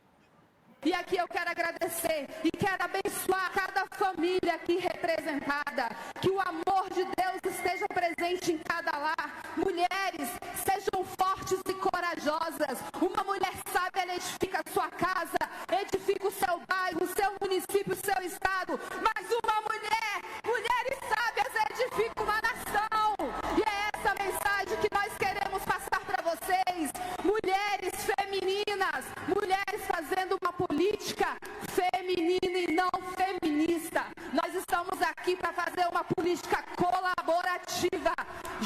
E aqui eu quero agradecer e quero abençoar cada família aqui representada. Que o amor de Deus esteja presente em cada lar. Mulheres, sejam fortes e corajosas. Uma mulher sábia, ela edifica a sua casa, edifica o seu bairro, o seu município, o seu estado. Mas uma mulheres sábias edificam uma nação. E é essa mensagem que nós queremos passar para vocês. Mulheres femininas, mulheres fazendo uma política feminina e não feminista. Nós estamos aqui para fazer uma política colaborativa,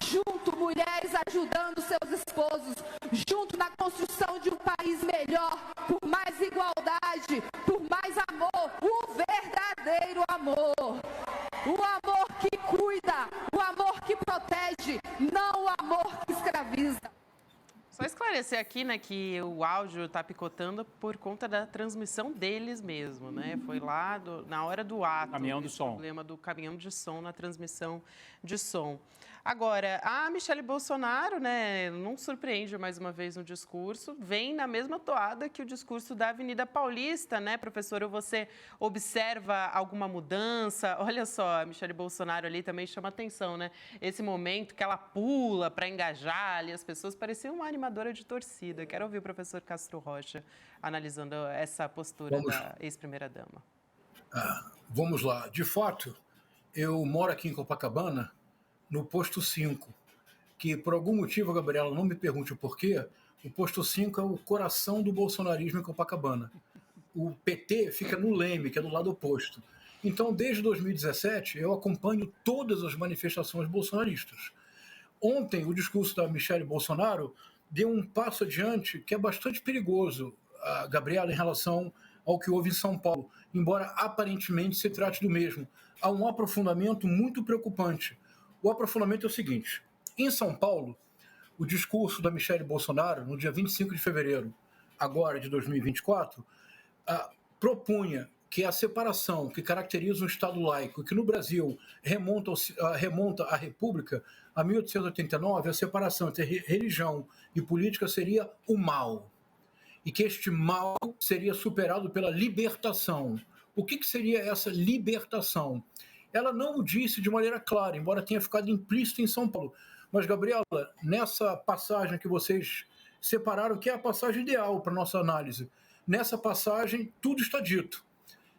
junto, mulheres ajudando seus esposos, junto na construção de um país melhor, por mais igualdade, por mais amor, o verdadeiro amor. O amor que cuida, o amor que protege, não o amor que escraviza. Só esclarecer aqui, né, que o áudio está picotando por conta da transmissão deles mesmo, né? Foi lá na hora do ato. Caminhão de som. O problema do caminhão de som na transmissão de som. Agora, a Michelle Bolsonaro, né, não surpreende mais uma vez no discurso, vem na mesma toada que o discurso da Avenida Paulista, né, professor? Ou você observa alguma mudança? Olha só, a Michelle Bolsonaro ali também chama atenção, né? Esse momento que ela pula para engajar ali as pessoas, parecia uma animadora de torcida. Quero ouvir o professor Castro Rocha analisando essa postura da ex-primeira-dama. Vamos lá. De fato, eu moro aqui em Copacabana, no posto 5, que por algum motivo, Gabriela, não me pergunte o porquê, o posto 5 é o coração do bolsonarismo em Copacabana. O PT fica no Leme, que é do lado oposto. Então, desde 2017, eu acompanho todas as manifestações bolsonaristas. Ontem, o discurso da Michelle Bolsonaro deu um passo adiante que é bastante perigoso, Gabriela, em relação ao que houve em São Paulo, embora aparentemente se trate do mesmo. Há um aprofundamento muito preocupante. O aprofundamento é o seguinte: em São Paulo, o discurso da Michelle Bolsonaro, no dia 25 de fevereiro, agora de 2024, propunha que a separação que caracteriza um Estado laico, e que no Brasil remonta à República, a 1889, a separação entre religião e política seria o mal. E que este mal seria superado pela libertação. O que seria essa libertação? Ela não o disse de maneira clara, embora tenha ficado implícito em São Paulo. Mas, Gabriela, nessa passagem que vocês separaram, que é a passagem ideal para a nossa análise, nessa passagem tudo está dito.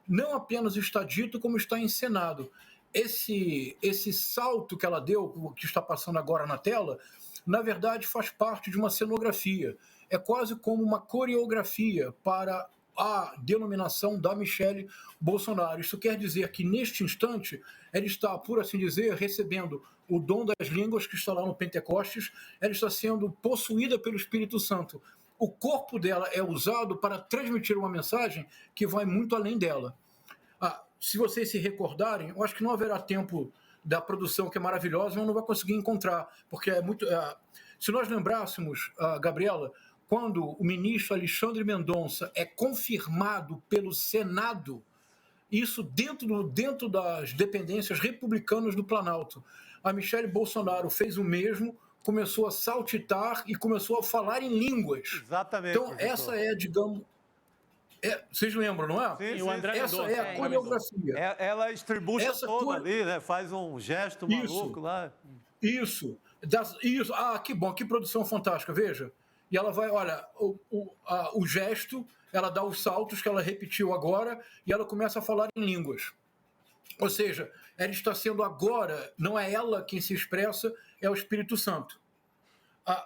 Não apenas está dito, como está encenado. Esse salto que ela deu, que está passando agora na tela, na verdade faz parte de uma cenografia. É quase como uma coreografia para a denominação da Michelle Bolsonaro. Isso quer dizer que, neste instante, ela está, por assim dizer, recebendo o dom das línguas que está lá no Pentecostes, ela está sendo possuída pelo Espírito Santo. O corpo dela é usado para transmitir uma mensagem que vai muito além dela. Se vocês se recordarem, eu acho que não haverá tempo da produção, que é maravilhosa, mas não vai conseguir encontrar, porque é muito... Se nós lembrássemos, Gabriela, quando o ministro Alexandre Mendonça é confirmado pelo Senado, isso dentro das dependências republicanas do Planalto, a Michelle Bolsonaro fez o mesmo, começou a saltitar e começou a falar em línguas. Exatamente. Então, professor, essa é, digamos... vocês lembram, não é? Sim, o André essa é a coreografia. Ela estribucha toda ali, né? Faz um gesto maluco lá. Isso. Que bom, que produção fantástica, veja. E ela vai, olha, o gesto, ela dá os saltos que ela repetiu agora e ela começa a falar em línguas. Ou seja, ela está sendo agora, não é ela quem se expressa, é o Espírito Santo.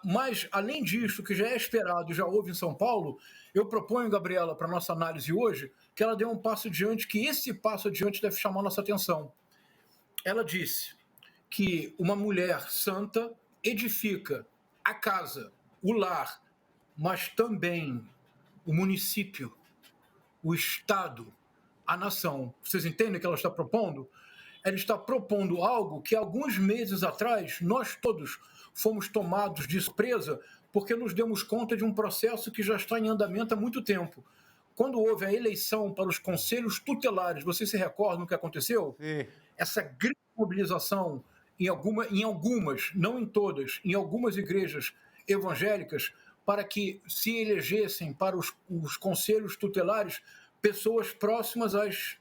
Mas, além disso, que já é esperado, já houve em São Paulo, eu proponho, Gabriela, para a nossa análise hoje, que ela dê um passo adiante, que esse passo adiante deve chamar a nossa atenção. Ela disse que uma mulher santa edifica a casa, o lar, mas também o município, o Estado, a nação. Vocês entendem o que ela está propondo? Ela está propondo algo que, alguns meses atrás, nós todos fomos tomados de surpresa porque nos demos conta de um processo que já está em andamento há muito tempo. Quando houve a eleição para os conselhos tutelares, vocês se recordam do que aconteceu? Sim. Essa grande mobilização em algumas, não em todas, em algumas igrejas evangélicas, para que se elegessem para os conselhos tutelares pessoas próximas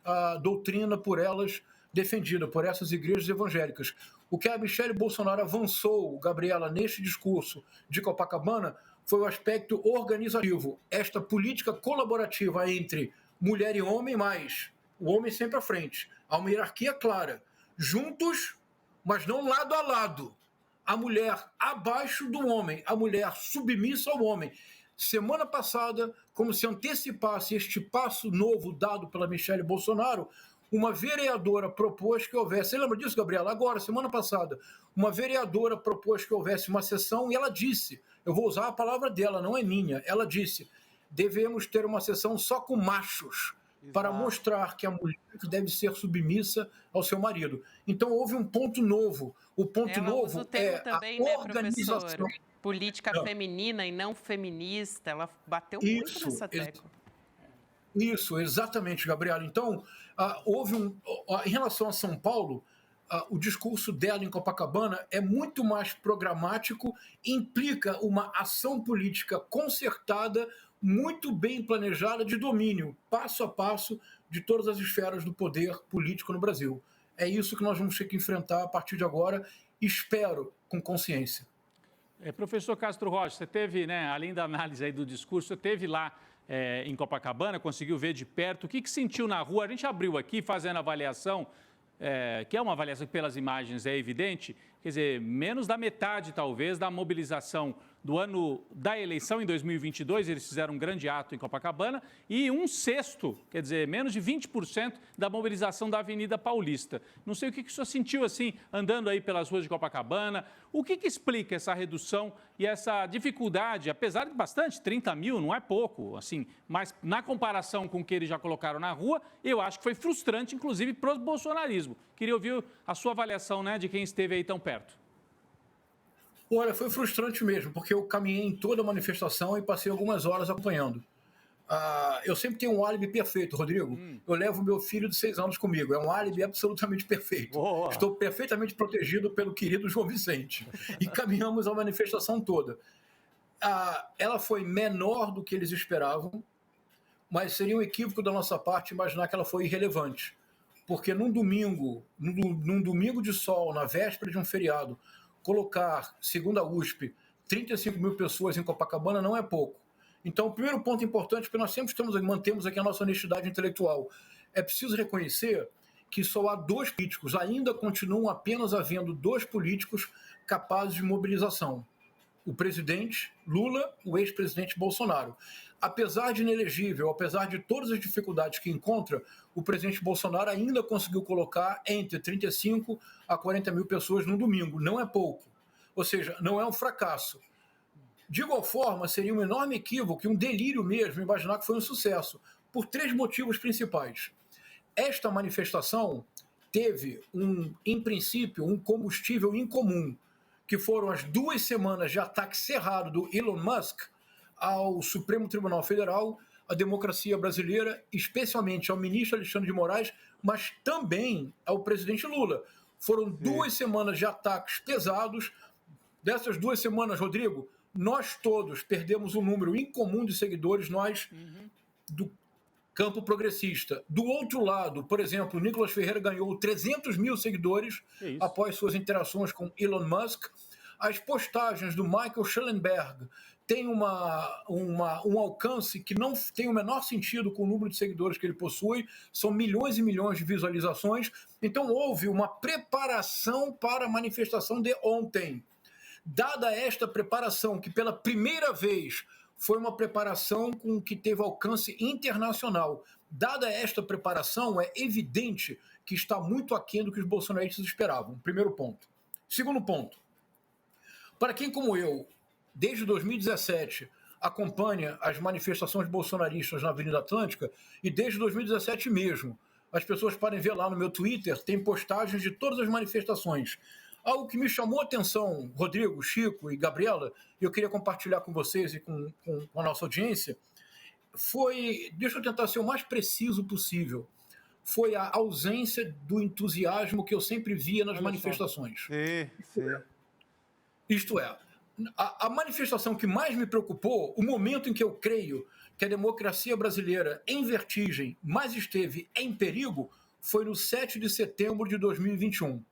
à doutrina por elas defendida, por essas igrejas evangélicas. O que a Michele Bolsonaro avançou, Gabriela, neste discurso de Copacabana, foi o aspecto organizativo, esta política colaborativa entre mulher e homem, mas o homem sempre à frente. Há uma hierarquia clara, juntos, mas não lado a lado. A mulher abaixo do homem, a mulher submissa ao homem. Semana passada, como se antecipasse este passo novo dado pela Michele Bolsonaro, uma vereadora propôs que houvesse... Você lembra disso, Gabriela? Agora, semana passada, uma vereadora propôs que houvesse uma sessão e ela disse, eu vou usar a palavra dela, não é minha, ela disse, devemos ter uma sessão só com machos, para mostrar que a mulher deve ser submissa ao seu marido. Então, houve um ponto novo. O ponto novo é também, a organização... professor? Política feminina e não feminista. Ela bateu muito nessa tecla. Isso, exatamente, Gabriela. Então, houve em relação a São Paulo, o discurso dela em Copacabana é muito mais programático, implica uma ação política concertada, muito bem planejada, de domínio, passo a passo, de todas as esferas do poder político no Brasil. É isso que nós vamos ter que enfrentar a partir de agora, espero, com consciência. Professor Castro Rocha, você teve, além da análise aí do discurso, você teve lá em Copacabana, conseguiu ver de perto, o que sentiu na rua? A gente abriu aqui fazendo a avaliação, que é uma avaliação que pelas imagens é evidente, quer dizer, menos da metade, talvez, da mobilização do ano da eleição em 2022, eles fizeram um grande ato em Copacabana, e 1/6, quer dizer, menos de 20% da mobilização da Avenida Paulista. Não sei o que o senhor sentiu, assim, andando aí pelas ruas de Copacabana, o que explica essa redução e essa dificuldade, apesar de bastante, 30 mil não é pouco, assim, mas na comparação com o que eles já colocaram na rua, eu acho que foi frustrante, inclusive, para o bolsonarismo. Queria ouvir a sua avaliação, de quem esteve aí tão perto. Olha, foi frustrante mesmo, porque eu caminhei em toda a manifestação e passei algumas horas acompanhando. Eu sempre tenho um álibi perfeito, Rodrigo. Eu levo meu filho de 6 anos comigo. É um álibi absolutamente perfeito. Boa. Estou perfeitamente protegido pelo querido João Vicente. E caminhamos a manifestação toda. Ela foi menor do que eles esperavam, mas seria um equívoco da nossa parte imaginar que ela foi irrelevante. Porque num domingo de sol, na véspera de um feriado, colocar, segundo a USP, 35 mil pessoas em Copacabana não é pouco. Então, o primeiro ponto importante, porque nós sempre mantemos aqui a nossa honestidade intelectual, é preciso reconhecer que só há 2 políticos, ainda continuam apenas havendo 2 políticos capazes de mobilização. O presidente Lula, o ex-presidente Bolsonaro. Apesar de inelegível, apesar de todas as dificuldades que encontra, o presidente Bolsonaro ainda conseguiu colocar entre 35 a 40 mil pessoas no domingo. Não é pouco. Ou seja, não é um fracasso. De igual forma, seria um enorme equívoco e um delírio mesmo imaginar que foi um sucesso, por 3 motivos principais. Esta manifestação teve, em princípio, um combustível incomum, que foram as 2 semanas de ataque cerrado do Elon Musk ao Supremo Tribunal Federal, à democracia brasileira, especialmente ao ministro Alexandre de Moraes, mas também ao presidente Lula. Foram 2 semanas de ataques pesados. Dessas 2 semanas, Rodrigo, nós todos perdemos um número incomum de seguidores, nós do campo progressista. Do outro lado, por exemplo, o Nicolas Ferreira ganhou 300 mil seguidores após suas interações com Elon Musk. As postagens do Michael Schellenberg, tem um alcance que não tem o menor sentido com o número de seguidores que ele possui, são milhões e milhões de visualizações. Então, houve uma preparação para a manifestação de ontem. Dada esta preparação, que pela primeira vez foi uma preparação que teve alcance internacional, dada esta preparação, é evidente que está muito aquém do que os bolsonaristas esperavam. Primeiro ponto. Segundo ponto, para quem como eu, desde 2017, acompanha as manifestações bolsonaristas na Avenida Atlântica, e desde 2017 mesmo, as pessoas podem ver lá no meu Twitter, tem postagens de todas as manifestações. Algo que me chamou a atenção, Rodrigo, Chico e Gabriela, e eu queria compartilhar com vocês e com a nossa audiência, foi, deixa eu tentar ser o mais preciso possível, foi a ausência do entusiasmo que eu sempre via nas manifestações. Sim. Isto é, a manifestação que mais me preocupou, o momento em que eu creio que a democracia brasileira em vertigem mais esteve em perigo, foi no 7 de setembro de 2021.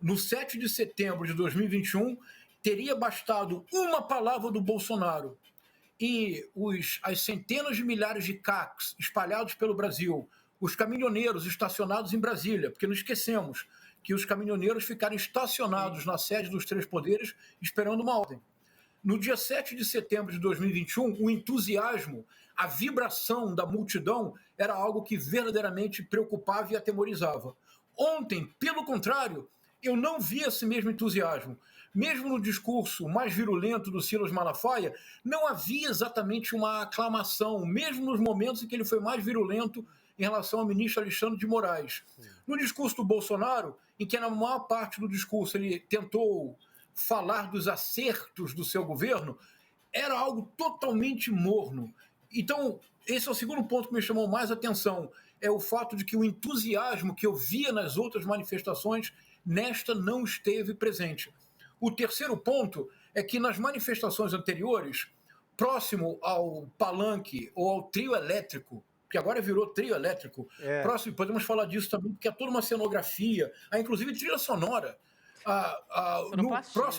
No 7 de setembro de 2021, teria bastado uma palavra do Bolsonaro e as centenas de milhares de CACs espalhados pelo Brasil, os caminhoneiros estacionados em Brasília, porque não esquecemos que os caminhoneiros ficaram estacionados na sede dos três poderes esperando uma ordem. No dia 7 de setembro de 2021, o entusiasmo, a vibração da multidão era algo que verdadeiramente preocupava e atemorizava. Ontem, pelo contrário, eu não vi esse mesmo entusiasmo. Mesmo no discurso mais virulento do Silas Malafaia, não havia exatamente uma aclamação, mesmo nos momentos em que ele foi mais virulento em relação ao ministro Alexandre de Moraes. No discurso do Bolsonaro, em que na maior parte do discurso ele tentou falar dos acertos do seu governo, era algo totalmente morno. Então, esse é o segundo ponto que me chamou mais atenção, é o fato de que o entusiasmo que eu via nas outras manifestações, nesta não esteve presente. O terceiro ponto é que nas manifestações anteriores, próximo ao palanque ou ao trio elétrico, que agora virou trio elétrico, próximo, podemos falar disso também, porque é toda uma cenografia, inclusive trilha sonora.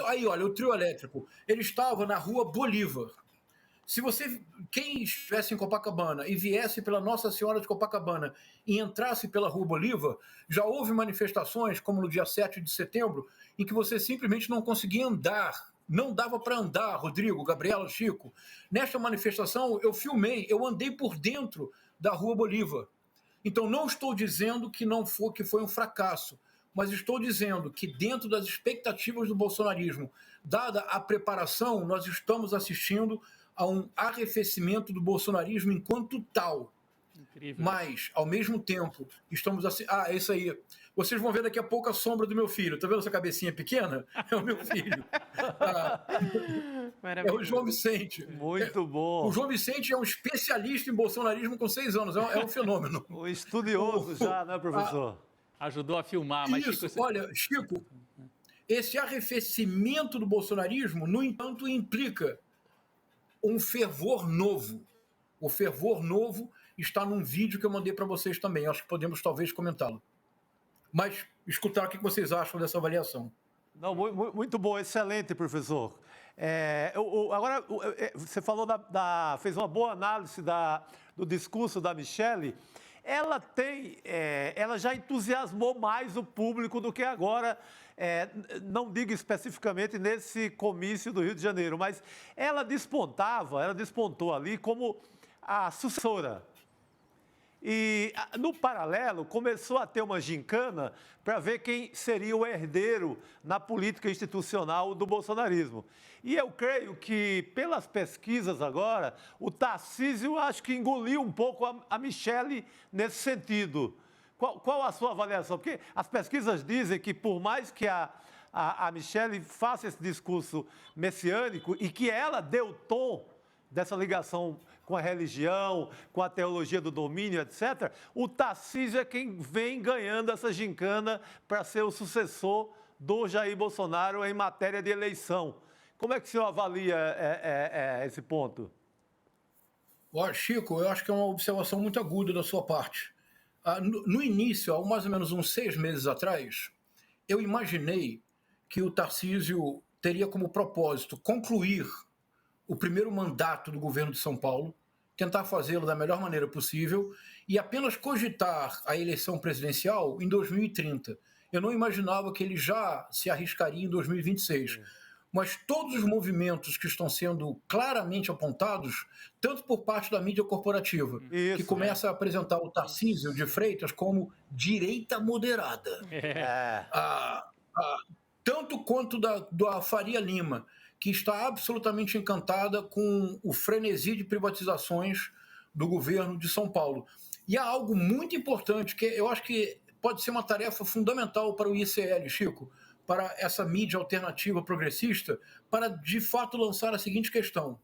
Aí, olha, o trio elétrico, ele estava na Rua Bolívar. Quem estivesse em Copacabana e viesse pela Nossa Senhora de Copacabana e entrasse pela Rua Bolívar, já houve manifestações, como no dia 7 de setembro, em que você simplesmente não conseguia andar. Não dava para andar, Rodrigo, Gabriela, Chico. Nesta manifestação, eu filmei, eu andei por dentro da Rua Bolívar. Então, não estou dizendo que foi um fracasso, mas estou dizendo que dentro das expectativas do bolsonarismo, dada a preparação, nós estamos assistindo a um arrefecimento do bolsonarismo enquanto tal. Incrível. Mas, ao mesmo tempo, estamos assim... é isso aí. Vocês vão ver daqui a pouco a sombra do meu filho. Tá vendo essa cabecinha pequena? É o meu filho. É o João Vicente. Muito bom. O João Vicente é um especialista em bolsonarismo com 6 anos. É um fenômeno. Um estudioso já, né, professor? Ajudou a filmar. Mas isso, Chico, olha, Chico, esse arrefecimento do bolsonarismo, no entanto, implica um fervor novo. O fervor novo está num vídeo que eu mandei para vocês também. Acho que podemos talvez comentá-lo. Mas escutar o que vocês acham dessa avaliação. Não, muito bom, excelente, professor. Agora, você falou fez uma boa análise do discurso da Michelle. Ela já entusiasmou mais o público do que agora, não digo especificamente nesse comício do Rio de Janeiro, mas ela despontou ali como a sucessora. E, no paralelo, começou a ter uma gincana para ver quem seria o herdeiro na política institucional do bolsonarismo. E eu creio que, pelas pesquisas agora, o Tarcísio acho que engoliu um pouco a Michelle nesse sentido. Qual a sua avaliação? Porque as pesquisas dizem que, por mais que a Michelle faça esse discurso messiânico e que ela dê o tom dessa ligação com a religião, com a teologia do domínio, etc., o Tarcísio é quem vem ganhando essa gincana para ser o sucessor do Jair Bolsonaro em matéria de eleição. Como é que o senhor avalia esse ponto? Chico, eu acho que é uma observação muito aguda da sua parte. No início, há mais ou menos uns 6 meses atrás, eu imaginei que o Tarcísio teria como propósito concluir o primeiro mandato do governo de São Paulo, tentar fazê-lo da melhor maneira possível e apenas cogitar a eleição presidencial em 2030. Eu não imaginava que ele já se arriscaria em 2026. Mas todos os movimentos que estão sendo claramente apontados, tanto por parte da mídia corporativa, que começa a apresentar o Tarcísio de Freitas como direita moderada, tanto quanto da Faria Lima, que está absolutamente encantada com o frenesi de privatizações do governo de São Paulo. E há algo muito importante, que eu acho que pode ser uma tarefa fundamental para o ICL, Chico, para essa mídia alternativa progressista, para de fato lançar a seguinte questão: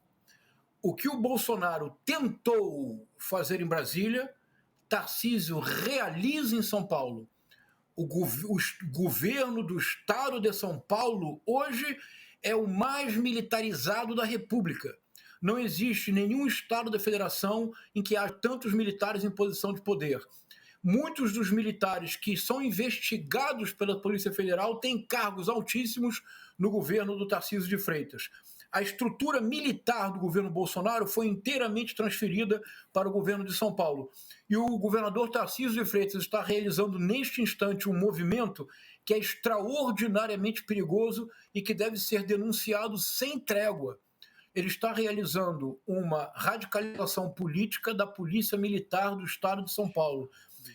o que o Bolsonaro tentou fazer em Brasília, Tarcísio realiza em São Paulo. O governo do estado de São Paulo hoje é o mais militarizado da República. Não existe nenhum estado da federação em que haja tantos militares em posição de poder. Muitos dos militares que são investigados pela Polícia Federal têm cargos altíssimos no governo do Tarcísio de Freitas. A estrutura militar do governo Bolsonaro foi inteiramente transferida para o governo de São Paulo. E o governador Tarcísio de Freitas está realizando neste instante um movimento que é extraordinariamente perigoso e que deve ser denunciado sem trégua. Ele está realizando uma radicalização política da Polícia Militar do Estado de São Paulo,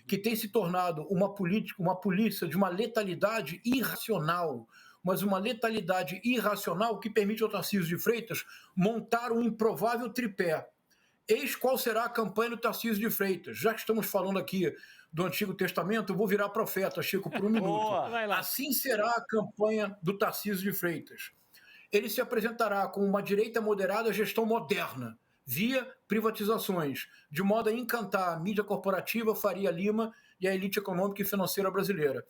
que tem se tornado uma polícia de uma letalidade irracional, mas uma letalidade irracional que permite ao Tarcísio de Freitas montar um improvável tripé. Eis qual será a campanha do Tarcísio de Freitas. Já que estamos falando aqui do Antigo Testamento, eu vou virar profeta, Chico, por um minuto. Assim será a campanha do Tarcísio de Freitas. Ele se apresentará como uma direita moderada à gestão moderna, via privatizações, de modo a encantar a mídia corporativa, Faria Lima e a elite econômica e financeira brasileira.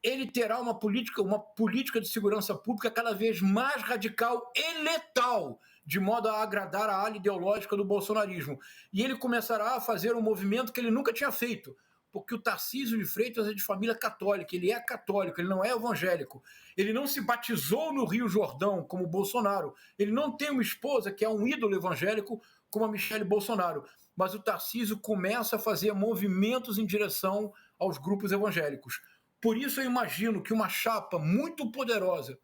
Ele terá uma política de segurança pública cada vez mais radical e letal, de modo a agradar a ala ideológica do bolsonarismo. E ele começará a fazer um movimento que ele nunca tinha feito, porque o Tarcísio de Freitas é de família católica, ele é católico, ele não é evangélico. Ele não se batizou no Rio Jordão, como Bolsonaro. Ele não tem uma esposa que é um ídolo evangélico, como a Michele Bolsonaro. Mas o Tarcísio começa a fazer movimentos em direção aos grupos evangélicos. Por isso eu imagino que uma chapa muito poderosa,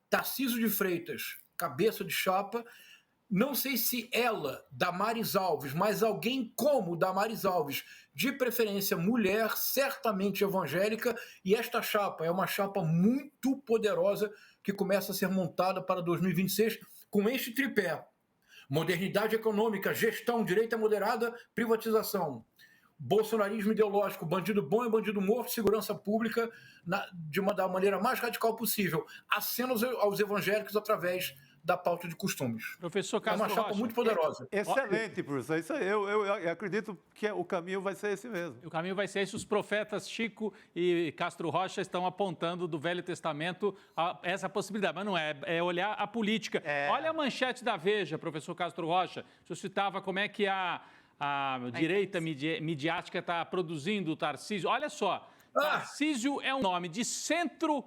Tarcísio de Freitas, cabeça de chapa, não sei se ela, Damares Alves, mas alguém como Damares Alves, de preferência mulher, certamente evangélica, e esta chapa é uma chapa muito poderosa que começa a ser montada para 2026 com este tripé: modernidade econômica, gestão, direita moderada, privatização. Bolsonarismo ideológico, bandido bom e bandido morto, segurança pública da maneira mais radical possível, acena aos evangélicos através da pauta de costumes. Professor Castro Rocha. É uma chapa muito poderosa. Excelente, professor. Isso aí, eu acredito que o caminho vai ser esse mesmo. O caminho vai ser esse. Os profetas Chico e Castro Rocha estão apontando do Velho Testamento essa possibilidade, mas não é. É olhar a política. Olha a manchete da Veja, professor Castro Rocha. O senhor citava como é que a direita midiática está produzindo o Tarcísio. Olha só, Tarcísio é um nome de centro,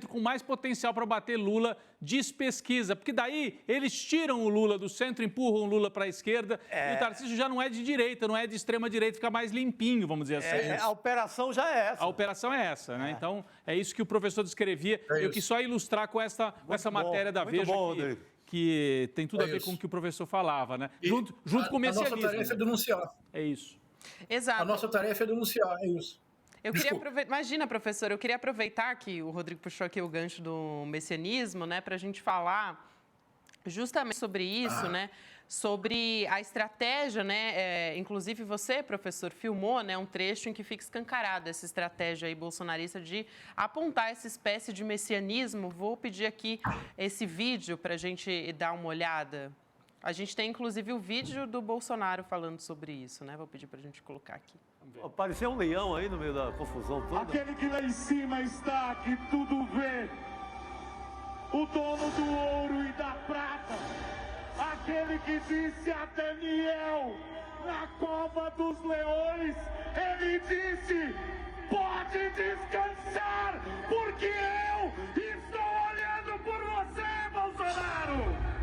com mais potencial para bater Lula, diz pesquisa. Porque daí eles tiram o Lula do centro, empurram o Lula para a esquerda, e o Tarcísio já não é de direita, não é de extrema direita, fica mais limpinho, vamos dizer assim. A operação já é essa. A operação é essa, né? Então, é isso que o professor descrevia. Eu quis só ilustrar com essa matéria da Veja. Que tem tudo a ver com o que o professor falava, né? Junto com o messianismo. A nossa tarefa é denunciar. É isso. Exato. A nossa tarefa é denunciar, é isso. Imagina, professor, eu queria aproveitar que o Rodrigo puxou aqui o gancho do messianismo, né, para a gente falar justamente sobre isso, né? Sobre a estratégia, né? Inclusive você, professor, filmou, né, um trecho em que fica escancarada essa estratégia aí bolsonarista de apontar essa espécie de messianismo. Vou pedir aqui esse vídeo para a gente dar uma olhada. A gente tem, inclusive, o vídeo do Bolsonaro falando sobre isso, né? Vou pedir para a gente colocar aqui. Apareceu um leão aí no meio da confusão toda. Aquele que lá em cima está, que tudo vê. O dono do ouro e da prata. Aquele que disse a Daniel, na cova dos leões, ele disse: pode descansar, porque eu estou olhando por você, Bolsonaro.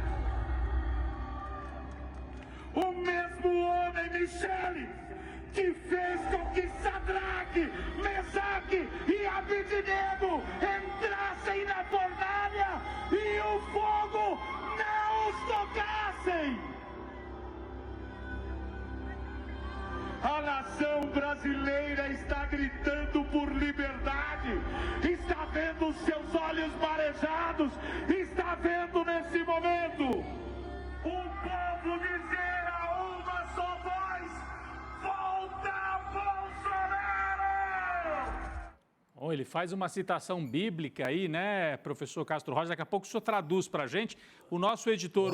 Michele, que fez com que Sadraque, Mesaque e Abednego entrassem na fornalha e o fogo não os tocassem. A nação brasileira está gritando por liberdade, está vendo seus olhos marejados, está vendo nesse momento o povo dizer a uma só voz: volta Bolsonaro! Bom, ele faz uma citação bíblica aí, né, professor Castro Rocha? Daqui a pouco o senhor traduz para a gente. O nosso editor,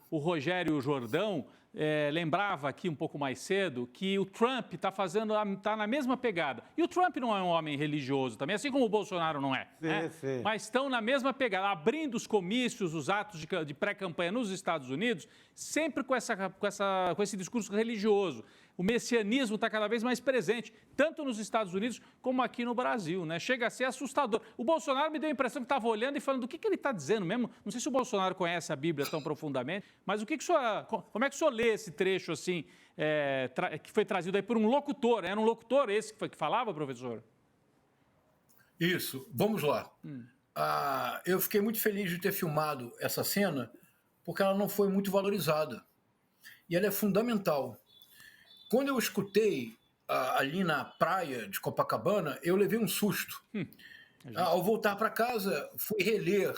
o Rogério Jordão, lembrava aqui um pouco mais cedo que o Trump tá na mesma pegada. E o Trump não é um homem religioso também, assim como o Bolsonaro não é. Né? Sim. Mas estão na mesma pegada, abrindo os comícios, os atos de pré-campanha nos Estados Unidos, sempre com esse discurso religioso. O messianismo está cada vez mais presente, tanto nos Estados Unidos como aqui no Brasil, né? Chega a ser assustador. O Bolsonaro me deu a impressão que estava olhando e falando do que ele está dizendo mesmo. Não sei se o Bolsonaro conhece a Bíblia tão profundamente, mas como é que o senhor lê esse trecho assim, que foi trazido aí por um locutor? Era um locutor esse que falava, professor? Isso, vamos lá. Eu fiquei muito feliz de ter filmado essa cena, porque ela não foi muito valorizada. E ela é fundamental. Quando eu escutei ali na praia de Copacabana, eu levei um susto. Ao voltar para casa, fui reler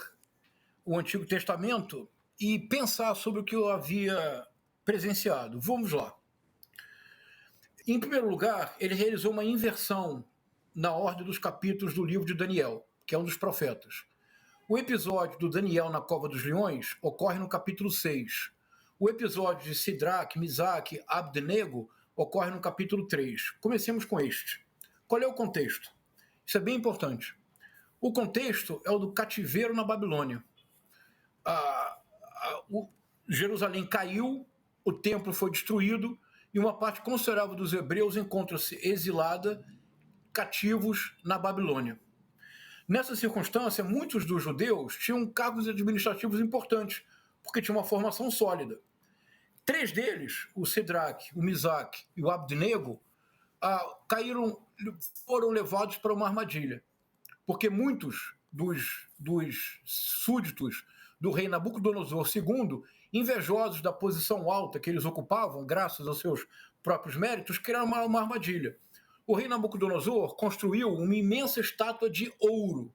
o Antigo Testamento e pensar sobre o que eu havia presenciado. Vamos lá. Em primeiro lugar, ele realizou uma inversão na ordem dos capítulos do livro de Daniel, que é um dos profetas. O episódio do Daniel na Cova dos Leões ocorre no capítulo 6. O episódio de Sidraque, Misaque, Abednego ocorre no capítulo 3. Comecemos com este. Qual é o contexto? Isso é bem importante. O contexto é o do cativeiro na Babilônia. Jerusalém caiu, o templo foi destruído e uma parte considerável dos hebreus encontra-se exilada, cativos na Babilônia. Nessa circunstância, muitos dos judeus tinham cargos administrativos importantes, porque tinham uma formação sólida. 3 deles, o Sidraque, o Misaque e o Abednego, foram levados para uma armadilha, porque muitos dos súditos do rei Nabucodonosor II, invejosos da posição alta que eles ocupavam, graças aos seus próprios méritos, criaram uma armadilha. O rei Nabucodonosor construiu uma imensa estátua de ouro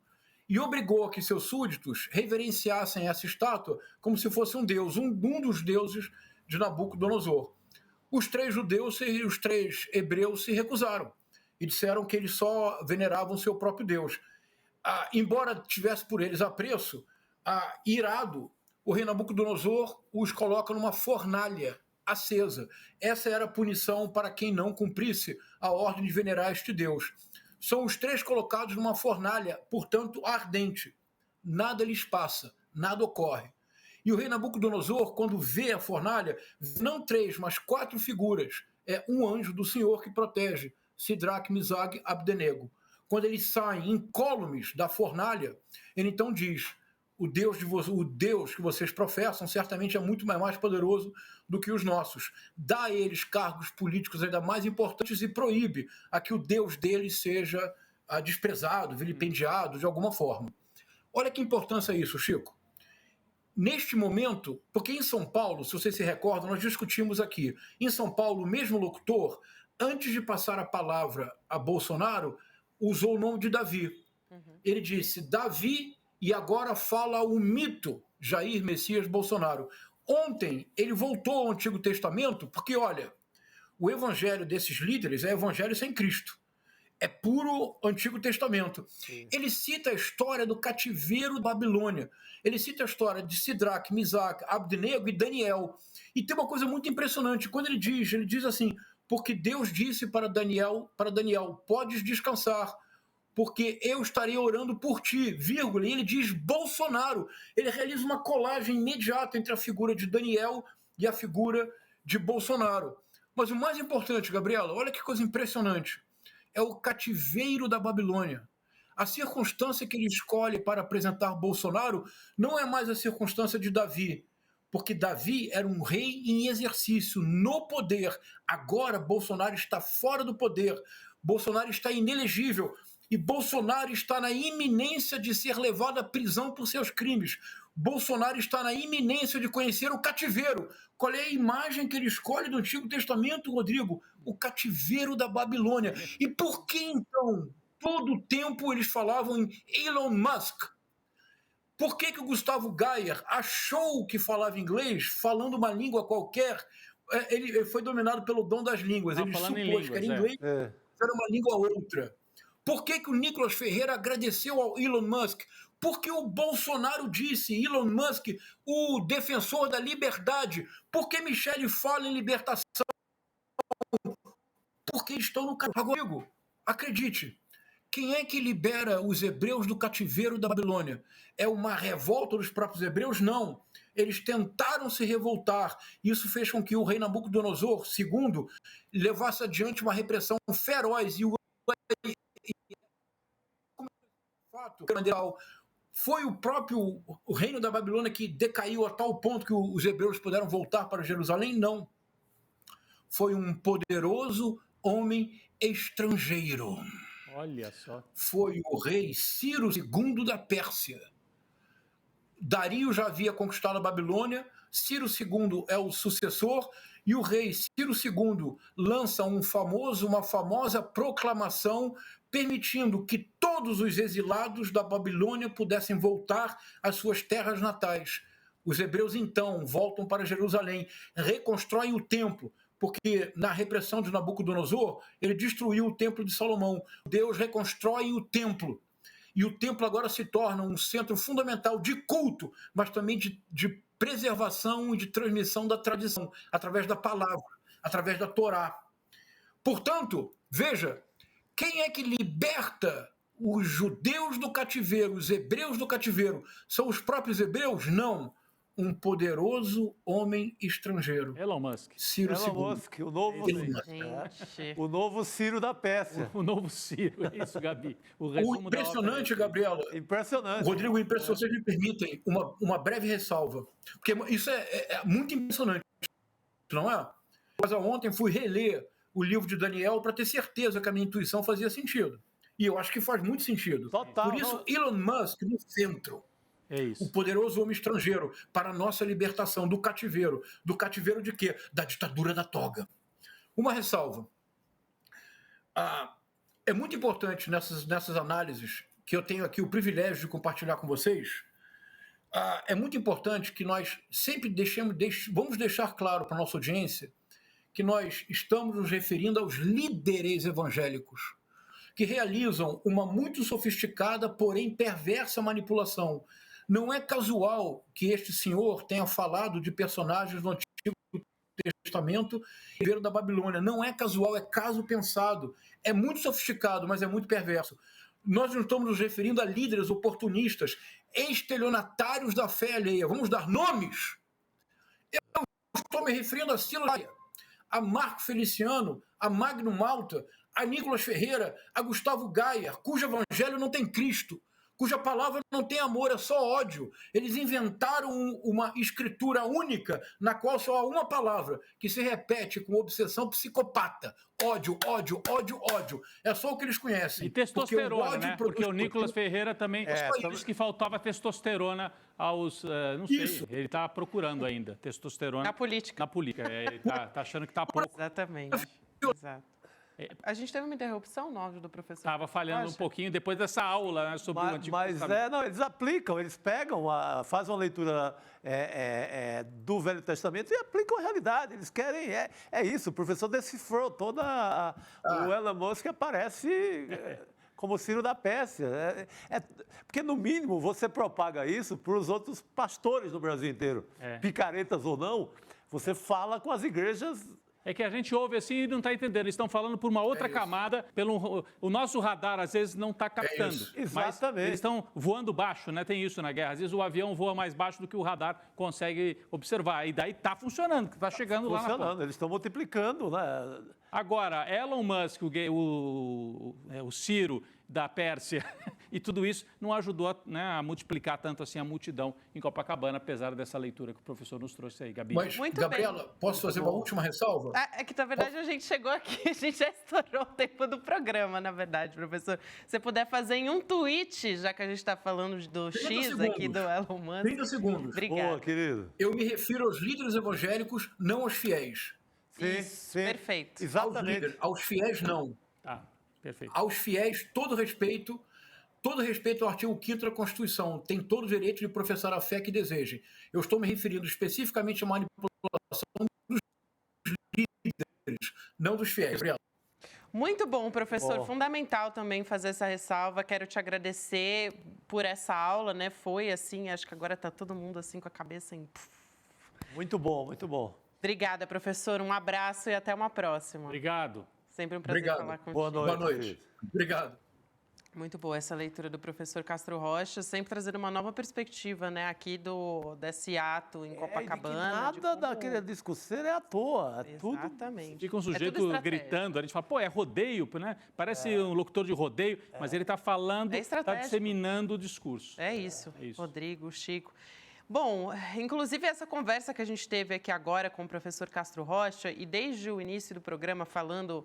e obrigou que seus súditos reverenciassem essa estátua como se fosse um deus, um dos deuses de Nabucodonosor. Os 3 judeus e os 3 hebreus se recusaram e disseram que eles só veneravam seu próprio Deus. Embora tivesse por eles apreço, irado, o rei Nabucodonosor os coloca numa fornalha acesa. Essa era a punição para quem não cumprisse a ordem de venerar este Deus. São os 3 colocados numa fornalha, portanto, ardente. Nada lhes passa, nada ocorre. E o rei Nabucodonosor, quando vê a fornalha, não 3, mas 4 figuras. É um anjo do Senhor que protege Sidraque, Misaque, Abednego. Quando eles saem incólumes da fornalha, ele então diz: o Deus que vocês professam certamente é muito mais poderoso do que os nossos. Dá a eles cargos políticos ainda mais importantes e proíbe a que o Deus deles seja desprezado, vilipendiado de alguma forma. Olha que importância isso, Chico. Neste momento, porque em São Paulo, se vocês se recordam, nós discutimos aqui, em São Paulo, o mesmo locutor, antes de passar a palavra a Bolsonaro, usou o nome de Davi. Ele disse Davi e agora fala o mito Jair Messias Bolsonaro. Ontem ele voltou ao Antigo Testamento porque, olha, o evangelho desses líderes é evangelho sem Cristo. É puro Antigo Testamento. Sim. Ele cita a história do cativeiro da Babilônia. Ele cita a história de Sidraque, Misaque, Abednego e Daniel. E tem uma coisa muito impressionante. Quando ele diz assim, porque Deus disse para Daniel, podes descansar, porque eu estarei orando por ti, vírgula. E ele diz Bolsonaro. Ele realiza uma colagem imediata entre a figura de Daniel e a figura de Bolsonaro. Mas o mais importante, Gabriela, olha que coisa impressionante. É o cativeiro da Babilônia. A circunstância que ele escolhe para apresentar Bolsonaro não é mais a circunstância de Davi, porque Davi era um rei em exercício, no poder. Agora Bolsonaro está fora do poder, Bolsonaro está inelegível e Bolsonaro está na iminência de ser levado à prisão por seus crimes. Bolsonaro está na iminência de conhecer o cativeiro. Qual é a imagem que ele escolhe do Antigo Testamento, Rodrigo? O cativeiro da Babilônia. E por que, então, todo o tempo eles falavam em Elon Musk? Por que o Gustavo Gayer achou que falava inglês, falando uma língua qualquer? Ele foi dominado pelo dom das línguas. Ele supôs que era inglês, era uma língua outra. Por que o Nicolas Ferreira agradeceu ao Elon Musk? Porque o Bolsonaro disse, Elon Musk, o defensor da liberdade. Por que Michele fala em libertação? Porque estão no cativeiro. Acredite, quem é que libera os hebreus do cativeiro da Babilônia? É uma revolta dos próprios hebreus? Não. Eles tentaram se revoltar. Isso fez com que o rei Nabucodonosor II levasse adiante uma repressão feroz. E o fato foi o próprio reino da Babilônia que decaiu a tal ponto que os hebreus puderam voltar para Jerusalém? Não. Foi um poderoso homem estrangeiro. Olha só. Foi o rei Ciro II da Pérsia. Dario já havia conquistado a Babilônia, Ciro II é o sucessor, e o rei Ciro II lança uma famosa proclamação permitindo que todos os exilados da Babilônia pudessem voltar às suas terras natais. Os hebreus, então, voltam para Jerusalém, reconstroem o templo, porque na repressão de Nabucodonosor, ele destruiu o templo de Salomão. Deus reconstrói o templo. E o templo agora se torna um centro fundamental de culto, mas também de preservação e de transmissão da tradição, através da palavra, através da Torá. Portanto, veja, quem é que liberta os judeus do cativeiro, os hebreus do cativeiro? São os próprios hebreus? Não. Um poderoso homem estrangeiro. Elon Musk. Ciro Elon II. Musk, o novo Ciro da Pérsia. O novo Ciro, é isso, Gabi. O impressionante, Gabriela. Impressionante. Rodrigo, se vocês me permitem, uma breve ressalva. Porque isso é muito impressionante, não é? Mas ontem fui reler o livro de Daniel para ter certeza que a minha intuição fazia sentido. E eu acho que faz muito sentido. Total. Por isso, Elon Musk no centro. É isso. O poderoso homem estrangeiro para a nossa libertação do cativeiro. Do cativeiro de quê? Da ditadura da toga. Uma ressalva. É muito importante nessas análises, que eu tenho aqui o privilégio de compartilhar com vocês, é muito importante que nós sempre vamos deixar claro para a nossa audiência que nós estamos nos referindo aos líderes evangélicos, que realizam uma muito sofisticada, porém perversa manipulação. Não é casual que este senhor tenha falado de personagens do Antigo Testamento e da Babilônia. Não é casual, é caso pensado. É muito sofisticado, mas é muito perverso. Nós não estamos nos referindo a líderes oportunistas, estelionatários da fé alheia. Vamos dar nomes? Eu estou me referindo a Silas, a Marco Feliciano, a Magno Malta, a Nicolas Ferreira, a Gustavo Gayer, cujo evangelho não tem Cristo, cuja palavra não tem amor, é só ódio. Eles inventaram uma escritura única, na qual só há uma palavra, que se repete com obsessão psicopata. Ódio, ódio, ódio, ódio. É só o que eles conhecem. E testosterona, né? Porque o Nicolas Ferreira também disse que faltava testosterona aos... não sei, isso. Ele está procurando ainda testosterona. Na política. Na política. Ele está achando que está pouco. Exatamente. Exato. A gente teve uma interrupção no áudio do professor. Estava falhando um pouquinho depois dessa aula, né, sobre o Antigo Testamento. Não, eles aplicam, eles pegam, fazem uma leitura do Velho Testamento e aplicam a realidade. Eles querem, isso, o professor decifrou toda o Elon Musk aparece como Ciro da Pérsia. Porque, no mínimo, você propaga isso para os outros pastores do Brasil inteiro. Picaretas ou não, você fala com as igrejas... É que a gente ouve assim e não está entendendo. Eles estão falando por uma outra camada, o nosso radar às vezes não está captando. Mas eles estão voando baixo, né? Tem isso na guerra. Às vezes o avião voa mais baixo do que o radar consegue observar. E daí está funcionando, está chegando lá na ponta. Eles estão multiplicando, né? Agora, Elon Musk, o Ciro da Pérsia E tudo isso não ajudou a multiplicar tanto assim a multidão em Copacabana, apesar dessa leitura que o professor nos trouxe aí, Gabi. Mas, Muito Gabriela, bem. posso fazer uma última ressalva? É que, na verdade, a gente chegou aqui, a gente já estourou o tempo do programa, na verdade, professor. Se você puder fazer em um tweet, já que a gente está falando do X segundos. Aqui do Elon Musk. 30 segundos. Obrigada. Boa, querido. Eu me refiro aos líderes evangélicos, não aos fiéis. Isso, perfeito. Exatamente. Aos fiéis, não. Tá, perfeito. Aos fiéis, todo respeito ao artigo 5º da Constituição. Tem todo o direito de professar a fé que desejem. Eu estou me referindo especificamente à manipulação dos líderes, não dos fiéis. Gabriela. Muito bom, professor. Bom. Fundamental também fazer essa ressalva. Quero te agradecer por essa aula, né? Foi assim, acho que agora está todo mundo assim com a cabeça em... Muito bom, muito bom. Obrigada, professor. Um abraço e até uma próxima. Obrigado. Sempre um prazer Obrigado. falar contigo. Boa noite. Boa noite. Obrigado. Muito boa essa leitura do professor Castro Rocha, sempre trazendo uma nova perspectiva, né, aqui desse ato em Copacabana. De que nada daquele discurseiro é à toa. Exatamente. Fica um tudo sujeito estratégia. gritando, a gente fala, pô, é rodeio, né? Parece um locutor de rodeio, mas ele está falando, É está estratégico. disseminando o discurso. É isso, É isso. Rodrigo, Chico. Bom, inclusive essa conversa que a gente teve aqui agora com o professor Castro Rocha e desde o início do programa falando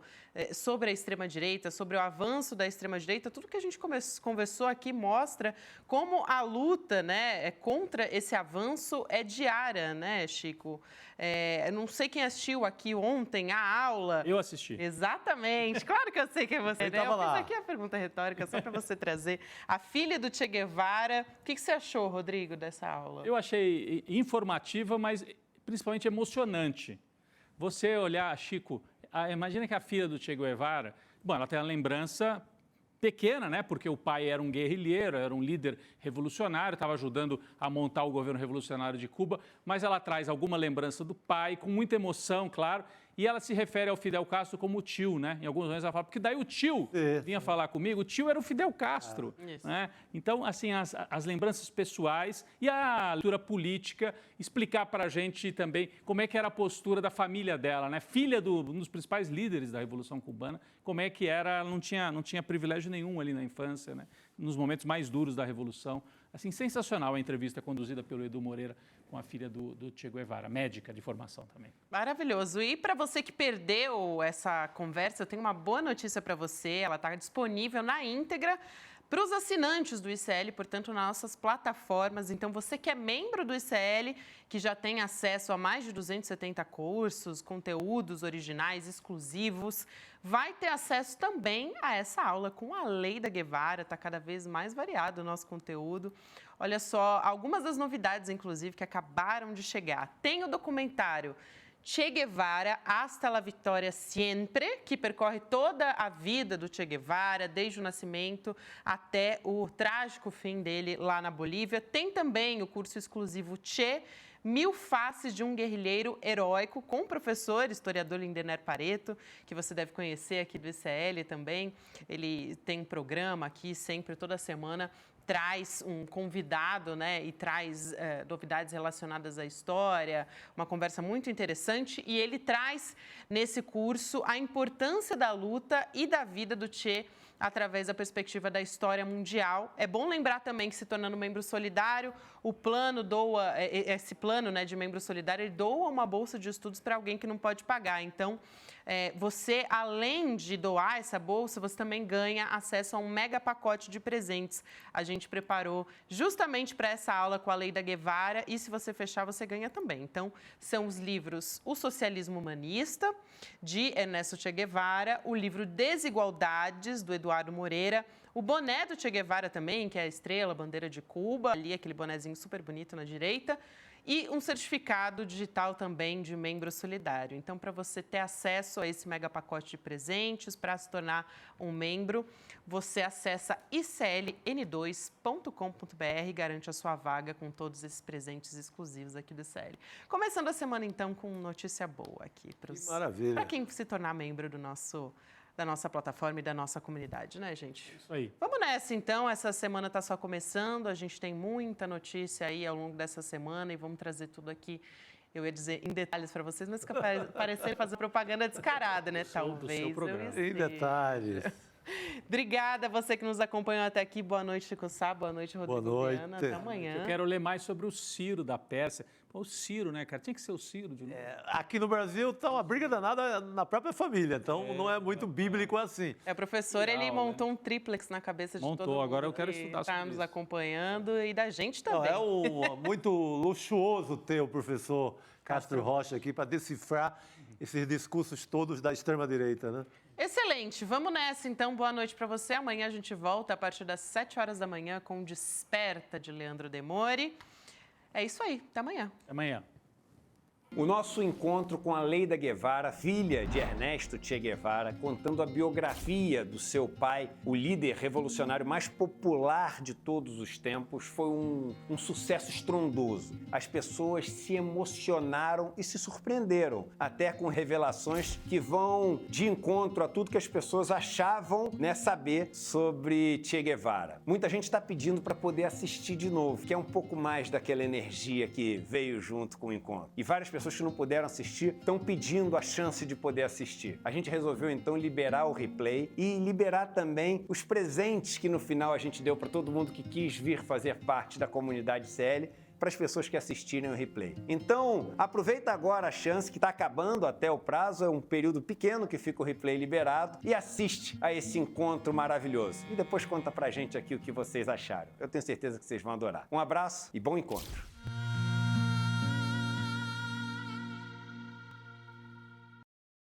sobre a extrema-direita, sobre o avanço da extrema-direita, tudo que a gente conversou aqui mostra como a luta, né, contra esse avanço é diária, né, Chico? Não sei quem assistiu aqui ontem a aula. Eu assisti. Exatamente. Claro que eu sei que é você, né? Eu fiz aqui a pergunta retórica só para você trazer. A filha do Che Guevara. O que você achou, Rodrigo, dessa aula? Eu achei informativa, mas principalmente emocionante. Você olhar, Chico, imagina que a filha do Che Guevara, bom, ela tem uma lembrança pequena, né? Porque o pai era um guerrilheiro, era um líder revolucionário, estava ajudando a montar o governo revolucionário de Cuba, mas ela traz alguma lembrança do pai, com muita emoção, claro, e ela se refere ao Fidel Castro como tio, né? Em alguns momentos ela fala, porque daí o tio vinha falar comigo, o tio era o Fidel Castro, né? Então, assim, as lembranças pessoais e a leitura política, explicar para a gente também como é que era a postura da família dela, né? Filha de um dos principais líderes da Revolução Cubana, como é que era, ela não tinha privilégio nenhum ali na infância, né? Nos momentos mais duros da Revolução. Assim, sensacional a entrevista conduzida pelo Edu Moreira com a filha do Che Guevara, médica de formação também. Maravilhoso. E para você que perdeu essa conversa, eu tenho uma boa notícia para você. Ela está disponível na íntegra para os assinantes do ICL, portanto, nas nossas plataformas. Então, você que é membro do ICL, que já tem acesso a mais de 270 cursos, conteúdos originais, exclusivos, vai ter acesso também a essa aula com a Aleida Guevara. Está cada vez mais variado o nosso conteúdo. Olha só, algumas das novidades, inclusive, que acabaram de chegar. Tem o documentário Che Guevara, Hasta la Victoria Siempre, que percorre toda a vida do Che Guevara, desde o nascimento até o trágico fim dele lá na Bolívia. Tem também o curso exclusivo Che, 1000 Faces de um Guerrilheiro Heróico, com o professor, historiador Lindener Pareto, que você deve conhecer aqui do ICL também. Ele tem um programa aqui sempre, toda semana, traz um convidado, né, e traz novidades relacionadas à história, uma conversa muito interessante, e ele traz nesse curso a importância da luta e da vida do Che através da perspectiva da história mundial. É bom lembrar também que, se tornando membro solidário, o plano doa, esse plano, né, de membro solidário, ele doa uma bolsa de estudos para alguém que não pode pagar. Então, você, além de doar essa bolsa, você também ganha acesso a um mega pacote de presentes. A gente preparou justamente para essa aula com a Aleida Guevara, e se você fechar, você ganha também. Então, são os livros O Socialismo Humanista, de Ernesto Che Guevara, o livro Desigualdades, do Eduardo Moreira, o boné do Che Guevara também, que é a estrela, a bandeira de Cuba, ali aquele bonezinho super bonito na direita, e um certificado digital também de membro solidário. Então, para você ter acesso a esse mega pacote de presentes, para se tornar um membro, você acessa icln2.com.br e garante a sua vaga com todos esses presentes exclusivos aqui do ICL. Começando a semana, então, com notícia boa aqui para quem se tornar membro da nossa plataforma e da nossa comunidade, né, gente? Isso aí. Vamos nessa, então. Essa semana está só começando, a gente tem muita notícia aí ao longo dessa semana e vamos trazer tudo aqui, eu ia dizer em detalhes para vocês, mas fica parecendo fazer propaganda descarada, né? Talvez. Em detalhes. Obrigada a você que nos acompanhou até aqui. Boa noite, Chico Sá. Boa noite, Rodrigo Viana. Até amanhã. Eu quero ler mais sobre o Ciro da Pérsia. Pô, o Ciro, né, cara? Tinha que ser o Ciro de novo. Aqui no Brasil tá uma briga danada na própria família, então não é muito bíblico assim. O professor, ele montou um triplex na cabeça de todo mundo. Agora eu quero estudar sobre isso. Está nos acompanhando e da gente também. É muito luxuoso ter o professor Castro Rocha aqui para decifrar esses discursos todos da extrema-direita, né? Excelente. Vamos nessa, então. Boa noite para você. Amanhã a gente volta a partir das 7 horas da manhã com o Desperta de Leandro Demore. É isso aí. Até amanhã. Até amanhã. O nosso encontro com a Leida Guevara, filha de Ernesto Che Guevara, contando a biografia do seu pai, o líder revolucionário mais popular de todos os tempos, foi um sucesso estrondoso. As pessoas se emocionaram e se surpreenderam, até com revelações que vão de encontro a tudo que as pessoas achavam, saber sobre Che Guevara. Muita gente está pedindo para poder assistir de novo, que é um pouco mais daquela energia que veio junto com o encontro. E várias pessoas que não puderam assistir estão pedindo a chance de poder assistir. A gente resolveu então liberar o replay e liberar também os presentes que no final a gente deu para todo mundo que quis vir fazer parte da comunidade CL, para as pessoas que assistirem o replay. Então, aproveita agora a chance que está acabando até o prazo, é um período pequeno que fica o replay liberado, e assiste a esse encontro maravilhoso. E depois conta pra gente aqui o que vocês acharam. Eu tenho certeza que vocês vão adorar. Um abraço e bom encontro.